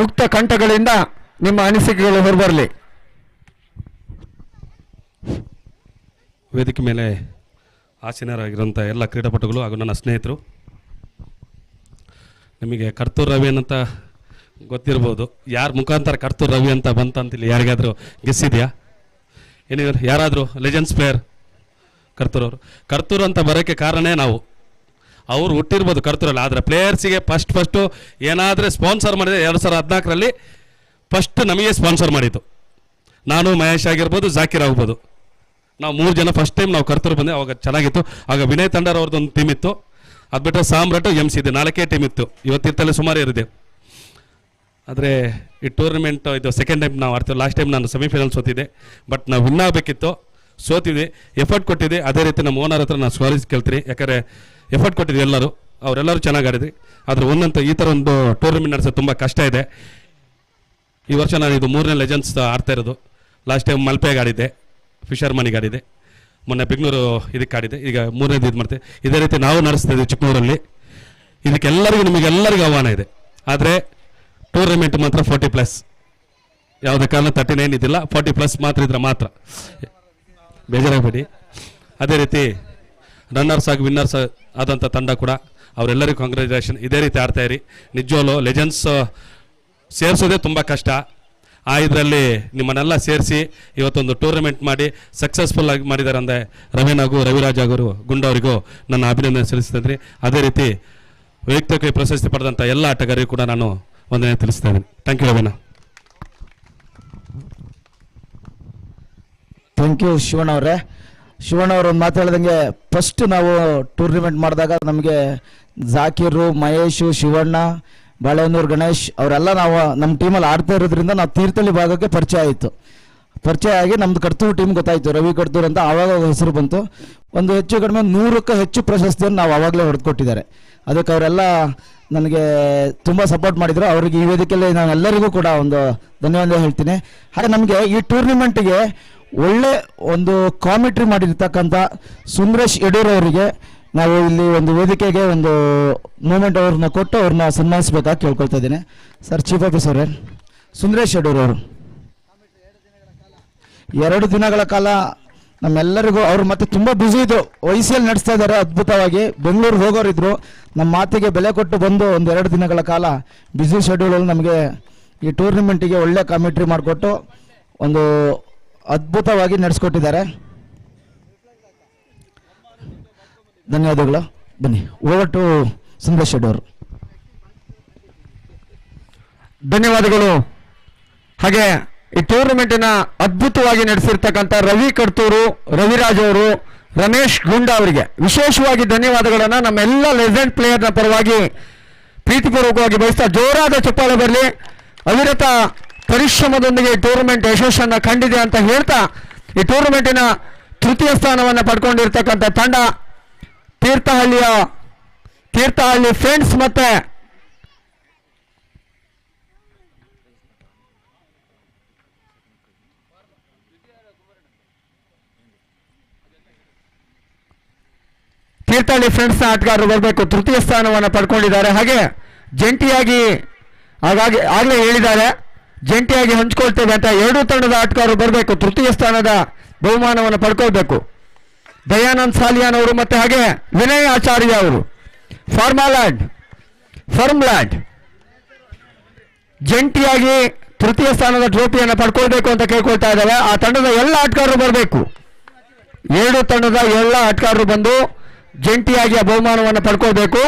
S1: ಮುಕ್ತ ಕಂಠಗಳಿಂದ ನಿಮ್ಮ ಅನಿಸಿಕೆಗಳು ಹೊರಬರಲಿ.
S8: ವೇದಿಕೆ ಮೇಲೆ ಆಸೀನರಾಗಿರುವಂಥ ಎಲ್ಲ ಕ್ರೀಡಾಪಟುಗಳು ಹಾಗೂ ನನ್ನ ಸ್ನೇಹಿತರು, ನಿಮಗೆ ಕರ್ತೂರ್ ರವಿ ಅಂತ ಗೊತ್ತಿರ್ಬೋದು. ಯಾರ ಮುಖಾಂತರ ಕರ್ತೂರ್ ರವಿ ಅಂತ ಬಂತಂತಿಲ್ಲ, ಯಾರಿಗಾದರೂ ಗೆಸ್ಸಿದೆಯಾ? ಏನಿದೆ, ಯಾರಾದರೂ ಲೆಜೆಂಡ್ಸ್ ಪ್ಲೇಯರ್ ಕರ್ತೂರ್ ಅವರು? ಕರ್ತೂರ್ ಅಂತ ಬರೋಕ್ಕೆ ಕಾರಣನೇ ನಾವು. ಅವರು ಹುಟ್ಟಿರ್ಬೋದು ಕರ್ತೂರಲ್ಲಿ, ಆದರೆ ಪ್ಲೇಯರ್ಸಿಗೆ ಫಸ್ಟು ಏನಾದರೆ ಸ್ಪಾನ್ಸರ್ ಮಾಡಿದೆ 2014ರಲ್ಲಿ ಫಸ್ಟ್ ನಮಗೆ ಸ್ಪಾನ್ಸರ್ ಮಾಡಿದ್ದು. ನಾನು ಮಹೇಶ್ ಆಗಿರ್ಬೋದು, ಜಾಕಿರ್ ಆಗ್ಬೋದು, ನಾವು 3 ಜನ ಫಸ್ಟ್ ಟೈಮ್ ನಾವು ಕರ್ತೂರು ಬಂದೆ. ಅವಾಗ ಚೆನ್ನಾಗಿತ್ತು. ಆಗ ವಿನಯ್ ತಂಡರ್ ಅವ್ರದ್ದೊಂದು ಟೀಮ್ ಇತ್ತು, ಅದು ಬಿಟ್ಟರೆ ಸಾಮ್ರಾಟು MC ಇದೆ, 4 ಟೀಮ್ ಇತ್ತು. ಇವತ್ತಿರ್ತಲ್ಲಿ ಸುಮಾರು ಇರಿದೆ. ಆದರೆ ಈ ಟೂರ್ನಮೆಂಟ್ ಇದು ಸೆಕೆಂಡ್ ಟೈಮ್ ನಾವು ಆಡ್ತೀವಿ. ಲಾಸ್ಟ್ ಟೈಮ್ ನಾನು ಸೆಮಿಫೈನಲ್ ಸೋತಿದ್ದೆ, ಬಟ್ ನಾವು ವಿನ್ ಆಗಬೇಕಿತ್ತು, ಸೋತಿದ್ವಿ. ಎಫರ್ಟ್ ಕೊಟ್ಟಿದ್ದೆ. ಅದೇ ರೀತಿ ನಮ್ಮ ಓನರ್ ಹತ್ರ ನಾನು ಸಾರಿ ಕೇಳ್ತೀನಿ, ಯಾಕಂದರೆ ಎಫರ್ಟ್ ಕೊಟ್ಟಿದ್ವಿ ಎಲ್ಲರೂ, ಅವರೆಲ್ಲರೂ ಚೆನ್ನಾಗಿ ಆಡಿದ್ವಿ. ಆದರೆ ಒಂದಂತೂ ಈ ಥರ ಒಂದು ಟೂರ್ನಮೆಂಟ್ ನಡೆಸೋದು ತುಂಬ ಕಷ್ಟ ಇದೆ. ಈ ವರ್ಷ ನಾನು ಇದು 3ನೇ ಲೆಜೆಂಡ್ಸ್ ಆಡ್ತಾ ಇರೋದು. ಲಾಸ್ಟ್ ಟೈಮ್ ಮಲ್ಪೆಗೆ ಆಡಿದ್ದೆ, ಫಿಶರ್ ಮನಿಗೆ ಆಡಿದೆ, ಮೊನ್ನೆ ಬೆಂಗಳೂರು ಇದಕ್ಕೆ ಆಡಿದೆ, ಈಗ 3ನೇದು ಇದು ಮಾಡ್ತೇವೆ. ಇದೇ ರೀತಿ ನಾವು ನಡೆಸ್ತಾ ಇದ್ದೀವಿ ಚಿಕ್ಕಮಗಳೂರಲ್ಲಿ. ಇದಕ್ಕೆಲ್ಲರಿಗೂ ನಿಮಗೆಲ್ಲರಿಗೂ ಆಹ್ವಾನ ಇದೆ. ಆದರೆ ಟೂರ್ನಮೆಂಟ್ ಮಾತ್ರ 40+, ಯಾವುದೇ ಕಾರಣ 39 ಇದಿಲ್ಲ, 40+ ಮಾತ್ರ ಇದ್ರೆ ಮಾತ್ರ, ಬೇಜಾರಾಗಬೇಡಿ. ಅದೇ ರೀತಿ ರನ್ನರ್ಸ್ ಆಗಿ ವಿನ್ನರ್ಸ್ ಆದಂಥ ತಂಡ ಕೂಡ ಅವರೆಲ್ಲರಿಗೂ ಕಾಂಗ್ರ್ಯಾಚುಲೇಷನ್. ಇದೇ ರೀತಿ ಆಡ್ತಾ ಇರಿ. ನಿಜವಾಗ್ಲೂ ಲೆಜೆಂಡ್ಸ್ ಸೇರಿಸೋದೇ ತುಂಬ ಕಷ್ಟ. ಇದರಲ್ಲಿ ನಿಮ್ಮನ್ನೆಲ್ಲ ಸೇರಿಸಿ ಇವತ್ತೊಂದು ಟೂರ್ನಮೆಂಟ್ ಮಾಡಿ ಸಕ್ಸಸ್ಫುಲ್ ಆಗಿ ಮಾಡಿದ್ದಾರೆ ಅಂದರೆ ರವೀನಾಗೂ ರವಿರಾಜ್ ಅವರು ಗುಂಡವರಿಗೂ ನನ್ನ ಅಭಿನಂದನೆ ಸಲ್ಲಿಸ್ತಿದ್ರಿ. ಅದೇ ರೀತಿ ವೈಯಕ್ತಿಕ ಪ್ರಶಸ್ತಿ ಪಡೆದಂಥ ಎಲ್ಲ ಆಟಗಾರರಿಗೂ ಕೂಡ ನಾನು ವಂದನೆ ತಿಳಿಸ್ತಾ ಇದ್ದೀನಿ. Thank you Raveena.
S6: Thank you Shivanna ಅವರೇ. ಶಿವಣ್ಣ ಅವರು ಒಂದು ಮಾತು ಹೇಳ್ದಂಗೆ, ಫಸ್ಟ್ ನಾವು ಟೂರ್ನಿಮೆಂಟ್ ಮಾಡಿದಾಗ ನಮಗೆ ಜಾಕೀರು, ಮಹೇಶು, ಶಿವಣ್ಣ, ಬಾಳೆಹೊನ್ನೂರು ಗಣೇಶ್ ಅವರೆಲ್ಲ ನಾವು ನಮ್ಮ ಟೀಮಲ್ಲಿ ಆಡ್ತಾ ಇರೋದ್ರಿಂದ ನಾವು ತೀರ್ಥಹಳ್ಳಿ ಭಾಗಕ್ಕೆ ಪರಿಚಯ ಆಯಿತು. ಪರಿಚಯ ಆಗಿ ನಮ್ಮದು ಕರ್ತೂರು ಟೀಮ್ ಗೊತ್ತಾಯಿತು, ರವಿ ಕರ್ತೂರು ಅಂತ. ಆವಾಗ ಹೆಸರು ಬಂತು. ಒಂದು ಹೆಚ್ಚು ಕಡಿಮೆ 100ಕ್ಕೂ ಹೆಚ್ಚು ಪ್ರಶಸ್ತಿಯನ್ನು ನಾವು ಆವಾಗಲೇ ಹೊಡೆದುಕೊಟ್ಟಿದ್ದಾರೆ. ಅದಕ್ಕೆ ಅವರೆಲ್ಲ ನನಗೆ ತುಂಬ ಸಪೋರ್ಟ್ ಮಾಡಿದರು. ಅವರಿಗೆ ಈ ವೇದಿಕೆಯಲ್ಲಿ ನಾನು ಎಲ್ಲರಿಗೂ ಕೂಡ ಒಂದು ಧನ್ಯವಾದ ಹೇಳ್ತೀನಿ. ಹಾಗೆ ನಮಗೆ ಈ ಟೂರ್ನಿಮೆಂಟಿಗೆ ಒಳ್ಳೆ ಒಂದು ಕಾಮೆಂಟ್ರಿ ಮಾಡಿರ್ತಕ್ಕಂಥ ಸುಂದರೇಶ್ ಯಡೂರ್ ಅವರಿಗೆ ನಾವು ಇಲ್ಲಿ ಒಂದು ವೇದಿಕೆಗೆ ಒಂದು ಮೂಮೆಂಟ್ ಅವ್ರನ್ನ ಕೊಟ್ಟು ಅವ್ರನ್ನ ಸನ್ಮಾನಿಸಬೇಕಾಗಿ ಕೇಳ್ಕೊಳ್ತಾ ಇದ್ದೀನಿ. Sir, chief officer Sundaresh Yadur ಅವರು 2 ದಿನಗಳ ಕಾಲ ನಮ್ಮೆಲ್ಲರಿಗೂ, ಅವರು ಮತ್ತೆ ತುಂಬ ಬ್ಯುಸಿ ಇದ್ರು, ವಯಸ್ಸಲ್ಲಿ ನಡೆಸ್ತಾ ಇದ್ದಾರೆ ಅದ್ಭುತವಾಗಿ. ಬೆಂಗಳೂರಿಗೆ ಹೋಗೋರಿದ್ರು. ನಮ್ಮ ಮಾತಿಗೆ ಬೆಲೆ ಕೊಟ್ಟು ಬಂದು ಒಂದು 2 ದಿನಗಳ ಕಾಲ ಬ್ಯುಸಿ ಶೆಡ್ಯೂಲಲ್ಲಿ ನಮಗೆ ಈ ಟೂರ್ನಿಮೆಂಟಿಗೆ ಒಳ್ಳೆ ಕಾಮೆಂಟ್ರಿ ಮಾಡಿಕೊಟ್ಟು ಒಂದು ಅದ್ಭುತವಾಗಿ ನಡೆಸ್ಕೊಟ್ಟಿದ್ದಾರೆ. ಧನ್ಯವಾದಗಳು. ಬನ್ನಿ, ಓವರ್ ಟು ಸುಂದರೇಶ್ ಶೆಡ್ಡಿ ಅವರು.
S1: ಧನ್ಯವಾದಗಳು. ಹಾಗೆ ಈ ಟೂರ್ನಮೆಂಟಿನ ಅದ್ಭುತವಾಗಿ ನಡೆಸಿರ್ತಕ್ಕಂಥ ರವಿ ಕಡ್ತೂರು, ರವಿರಾಜ್ ಅವರು, ರಮೇಶ್ ಗುಂಡಾ ಅವರಿಗೆ ವಿಶೇಷವಾಗಿ ಧನ್ಯವಾದಗಳನ್ನು ನಮ್ಮೆಲ್ಲ ಲೆಜೆಂಡ್ ಪ್ಲೇಯರ್ನ ಪರವಾಗಿ ಪ್ರೀತಿಪೂರ್ವಕವಾಗಿ ಬಯಸ್ತಾ ಜೋರಾದ ಚಪ್ಪಾಳೆ ಬರಲಿ. ಅವಿರತ ಪರಿಶ್ರಮದೊಂದಿಗೆ ಈ ಟೂರ್ನಮೆಂಟ್ ಯಶಸ್ಸನ್ನು ಕಂಡಿದೆ ಅಂತ ಹೇಳ್ತಾ ಈ ಟೂರ್ನಮೆಂಟಿನ ತೃತೀಯ ಸ್ಥಾನವನ್ನು ಪಡ್ಕೊಂಡಿರ್ತಕ್ಕಂಥ ತಂಡ ತೀರ್ಥಹಳ್ಳಿ ಫ್ರೆಂಡ್ಸ್ ಮತ್ತೆ ತೀರ್ಥಹಳ್ಳಿ ಫ್ರೆಂಡ್ಸ್ನ ಆಟಗಾರರು ಬರಬೇಕು, ತೃತೀಯ ಸ್ಥಾನವನ್ನು ಪಡ್ಕೊಂಡಿದ್ದಾರೆ. ಹಾಗೆ ಜಂಟಿಯಾಗಿ ಆಗಲೇ ಹೇಳಿದ್ದಾರೆ, ಜಂಟಿಯಾಗಿ ಹಂಚ್ಕೊಳ್ತೇವೆ ಅಂತ ಎರಡೂ ತಂಡದ ಆಟಗಾರರು ಬರಬೇಕು, ತೃತೀಯ ಸ್ಥಾನದ ಬಹುಮಾನವನ್ನು ಪಡ್ಕೊಳ್ಬೇಕು. ದಯಾನಂದ್ ಸಾಲಿಯಾನ್ ಅವರು ಮತ್ತೆ ಹಾಗೆ ವಿನಯ್ ಆಚಾರ್ಯ ಅವರು ಫರ್ಮ್ಲ್ಯಾಂಡ್ ಜಂಟಿಯಾಗಿ ತೃತೀಯ ಸ್ಥಾನದ ಟ್ರೋಫಿಯನ್ನು ಪಡ್ಕೊಳ್ಬೇಕು ಅಂತ ಕೇಳ್ಕೊಳ್ತಾ ಇದ್ದಾರೆ. ಆ ತಂಡದ ಎಲ್ಲ ಆಟಗಾರರು ಬರಬೇಕು, ಎರಡು ತಂಡದ ಎಲ್ಲ ಆಟಗಾರರು ಬಂದು ಜಂಟಿಯಾಗಿ ಆ ಬಹುಮಾನವನ್ನು ಪಡ್ಕೊಳ್ಬೇಕು.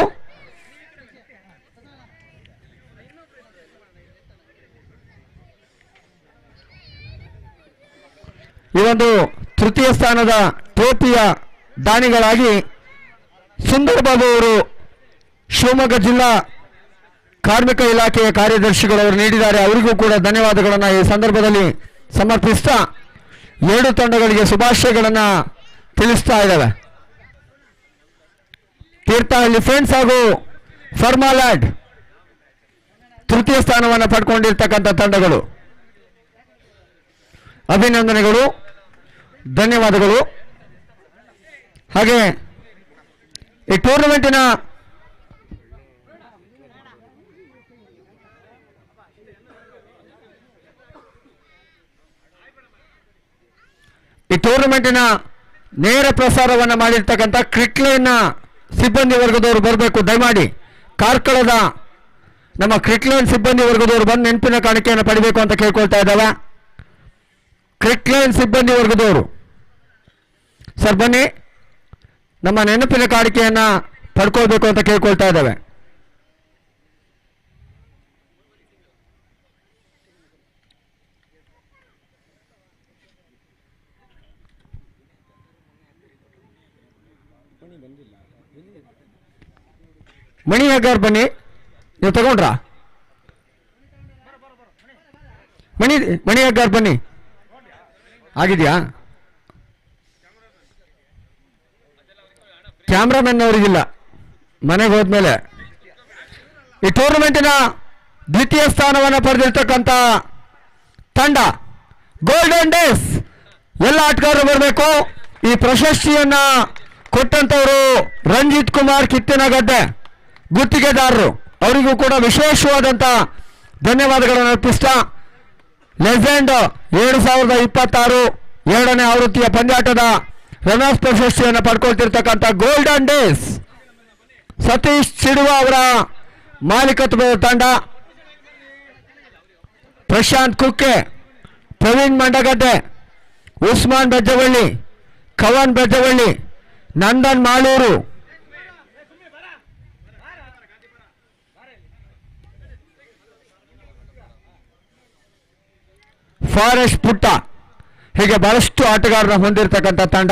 S1: ಈ ಒಂದು ತೃತೀಯ ಸ್ಥಾನದ ಟ್ರೋಫಿಯ ದಾನಿಗಳಾಗಿ ಸುಂದರ್ ಬಾಬು ಅವರು ಶಿವಮೊಗ್ಗ ಜಿಲ್ಲಾ ಕಾರ್ಮಿಕ ಇಲಾಖೆಯ ಕಾರ್ಯದರ್ಶಿಗಳವರು ನೀಡಿದ್ದಾರೆ. ಅವರಿಗೂ ಕೂಡ ಧನ್ಯವಾದಗಳನ್ನು ಈ ಸಂದರ್ಭದಲ್ಲಿ ಸಮರ್ಪಿಸ್ತಾ ಎರಡು ತಂಡಗಳಿಗೆ ಶುಭಾಶಯಗಳನ್ನು ತಿಳಿಸ್ತಾ ಇದ್ದಾವೆ. ತೀರ್ಥಹಳ್ಳಿ ಫ್ರೆಂಡ್ಸ್ ಹಾಗೂ ಫರ್ಮಾಲ್ಯಾಂಡ್ ತೃತೀಯ ಸ್ಥಾನವನ್ನು ಪಡ್ಕೊಂಡಿರ್ತಕ್ಕಂಥ ತಂಡಗಳು, ಅಭಿನಂದನೆಗಳು, ಧನ್ಯವಾದಗಳು. ಹಾಗೆ ಈ ಟೂರ್ನಮೆಂಟಿನ ನೇರ ಪ್ರಸಾರವನ್ನು ಮಾಡಿರ್ತಕ್ಕಂಥ ಕ್ರಿಕ್ಲೈನ್ನ ಸಿಬ್ಬಂದಿ ವರ್ಗದವರು ಬರಬೇಕು. ದಯಮಾಡಿ ಕಾರ್ಕಳದ ನಮ್ಮ ಕ್ರಿಕ್ಲೈನ್ ಸಿಬ್ಬಂದಿ ವರ್ಗದವರು ಬಂದು ನೆನಪಿನ ಕಾಣಿಕೆಯನ್ನು ಪಡಿಬೇಕು ಅಂತ ಕೇಳ್ಕೊಳ್ತಾ ಇದ್ದಾವೆ. ಕ್ರಿಕ್ಲೈನ್ ಸಿಬ್ಬಂದಿ ವರ್ಗದವರು ಸರ್ ಬನ್ನಿ, ನಮ್ಮ ನೆನಪಿನ ಕಾಣಿಕೆಯನ್ನು ಪಡ್ಕೊಳ್ಬೇಕು ಅಂತ ಕೇಳ್ಕೊಳ್ತಾ ಇದ್ದಾವೆ. ಮಣಿ ಹೆಗ್ಗಾರ್ ಬನ್ನಿ, ನೀವು ತಗೊಂಡ್ರಾ? ಮಣಿ ಹೆಗ್ಗಾರ್ ಬನ್ನಿ, ಆಗಿದೆಯಾ? ಕ್ಯಾಮ್ರಾಮನ್ ಅವರಿಗಿಲ್ಲ, ಮನೆಗೆ ಹೋದ್ಮೇಲೆ. ಈ ಟೂರ್ನಮೆಂಟಿನ ದ್ವಿತೀಯ ಸ್ಥಾನವನ್ನು ಪಡೆದಿರ್ತಕ್ಕಂಥ ತಂಡ ಗೋಲ್ಡನ್ ಡೇಸ್, ಎಲ್ಲ ಆಟಗಾರರು ಬರಬೇಕು. ಈ ಪ್ರಶಸ್ತಿಯನ್ನ ಕೊಟ್ಟಂತವರು ರಂಜಿತ್ ಕುಮಾರ್ ಕಿತ್ತಿನಗದ್ದೆ ಗುತ್ತಿಗೆದಾರರು, ಅವರಿಗೂ ಕೂಡ ವಿಶೇಷವಾದಂಥ ಧನ್ಯವಾದಗಳನ್ನು ಅರ್ಪಿಸ್ತಾ ಲೆಜೆಂಡ್ 2026 ಎರಡನೇ ಆವೃತ್ತಿಯ ಪಂದ್ಯಾಟದ ರನ್ನರ್ಸ್ ಪ್ರಶಸ್ತಿಯನ್ನು ಪಡ್ಕೊಳ್ತಿರ್ತಕ್ಕಂಥ ಗೋಲ್ಡನ್ ಡೇಸ್ ಸತೀಶ್ ಚಿಡುವ ಅವರ ಮಾಲೀಕತ್ವದ ತಂಡ, ಪ್ರಶಾಂತ್ ಕುಕ್ಕೆ, ಪ್ರವೀಣ್ ಮಂಡಗದ್ದೆ, ಉಸ್ಮಾನ್ ಬೆಜ್ಜವಳ್ಳಿ, ಕವನ್ ಬೆಜ್ಜವಳ್ಳಿ, ನಂದನ್ ಮಾಳೂರು, ಫಾರೆಸ್ಟ್ ಪುಟ್ಟ, ಹೀಗೆ ಬಹಳಷ್ಟು ಆಟಗಾರರನ್ನು ಹೊಂದಿರತಕ್ಕಂಥ ತಂಡ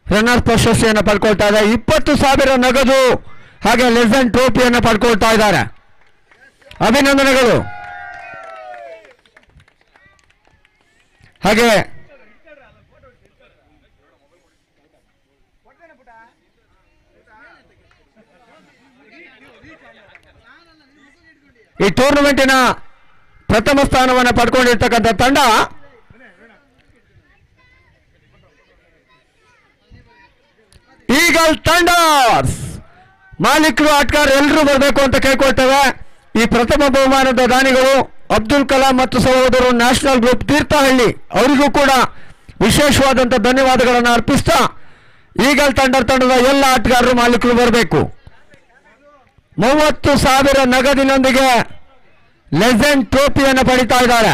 S1: ರನ್ನರ್ಸ್ ಪ್ರಶಸ್ತಿಯನ್ನು ಪಡ್ಕೊಳ್ತಾ ಇದೆ. 20,000 ನಗದು ಹಾಗೆ ಲೆಜೆಂಡ್ ಟ್ರೋಫಿಯನ್ನು ಪಡ್ಕೊಳ್ತಾ ಇದ್ದಾರೆ. ಅಭಿನಂದನೆಗಳು. ಹಾಗೆ ಈ ಟೂರ್ನಮೆಂಟಿನ ಪ್ರಥಮ ಸ್ಥಾನವನ್ನು ಪಡ್ಕೊಂಡಿರ್ತಕ್ಕಂಥ ತಂಡ ಈಗಲ್ ಥಂಡರ್ಸ್. ಮಾಲೀಕರು, ಆಟಗಾರರು ಎಲ್ಲರೂ ಬರಬೇಕು ಅಂತ ಕೇಳ್ಕೊಳ್ತೇವೆ. ಈ ಪ್ರಥಮ ಬಹುಮಾನದ ದಾನಿಗಳು ಅಬ್ದುಲ್ ಕಲಾಂ ಮತ್ತು ಸಹೋದರರು ನ್ಯಾಷನಲ್ ಗ್ರೂಪ್ ತೀರ್ಥಹಳ್ಳಿ, ಅವರಿಗೂ ಕೂಡ ವಿಶೇಷವಾದಂಥ ಧನ್ಯವಾದಗಳನ್ನು ಅರ್ಪಿಸ್ತಾ ಈಗಲ್ ತಂಡದ ಎಲ್ಲ ಆಟಗಾರರು ಮಾಲೀಕರು ಬರಬೇಕು. 30,000 ನಗದಿನೊಂದಿಗೆ ಲೆಜೆಂಡ್ ಟ್ರೋಫಿಯನ್ನು ಪಡಿತಾ ಇದ್ದಾರೆ.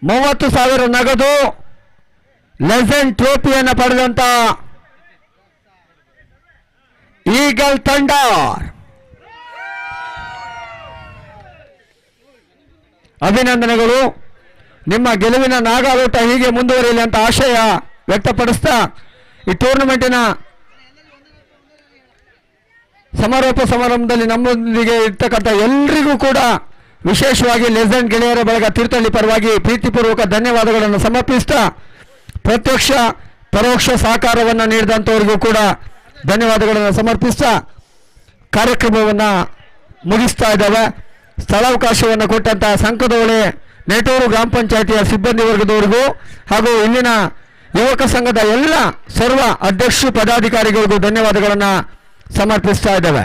S1: 30,000 ನಗದು ಲೆಜೆಂಡ್ ಟ್ರೋಫಿಯನ್ನು ಪಡೆದಂತ ಈಗಲ್ ತಂಡ ಅಭಿನಂದನೆಗಳು. ನಿಮ್ಮ ಗೆಲುವಿನ ನಾಗಾಲೋಟ ಹೀಗೆ ಮುಂದುವರಿಯಲಿ ಅಂತ ಆಶಯ ವ್ಯಕ್ತಪಡಿಸ್ತಾ ಈ ಟೂರ್ನಮೆಂಟಿನ ಸಮಾರೋಪ ಸಮಾರಂಭದಲ್ಲಿ ನಮ್ಮೊಂದಿಗೆ ಇರ್ತಕ್ಕಂಥ ಎಲ್ರಿಗೂ ಕೂಡ ವಿಶೇಷವಾಗಿ ಲೆಜೆಂಡ್ ಗೆಳೆಯರ ಬಳಗ ತೀರ್ಥಹಳ್ಳಿ ಪರವಾಗಿ ಪ್ರೀತಿಪೂರ್ವಕ ಧನ್ಯವಾದಗಳನ್ನು ಸಮರ್ಪಿಸ್ತಾ ಪ್ರತ್ಯಕ್ಷ ಪರೋಕ್ಷ ಸಹಕಾರವನ್ನು ನೀಡಿದಂಥವರಿಗೂ ಕೂಡ ಧನ್ಯವಾದಗಳನ್ನು ಸಮರ್ಪಿಸ್ತಾ ಕಾರ್ಯಕ್ರಮವನ್ನು ಮುಗಿಸ್ತಾ ಇದ್ದಾವೆ. ಸ್ಥಳಾವಕಾಶವನ್ನು ಕೊಟ್ಟಂತಹ ಸಂಕದೊಳೆ ನೆಟೂರು ಗ್ರಾಮ ಪಂಚಾಯಿತಿಯ ಸಿಬ್ಬಂದಿ ವರ್ಗದವರಿಗೂ ಹಾಗೂ ಇಲ್ಲಿನ ಯುವಕ ಸಂಘದ ಎಲ್ಲ ಸರ್ವ ಅಧ್ಯಕ್ಷ ಪದಾಧಿಕಾರಿಗಳಿಗೂ ಧನ್ಯವಾದಗಳನ್ನು ಸಮರ್ಪಿಸ್ತಾ ಇದ್ದೇವೆ.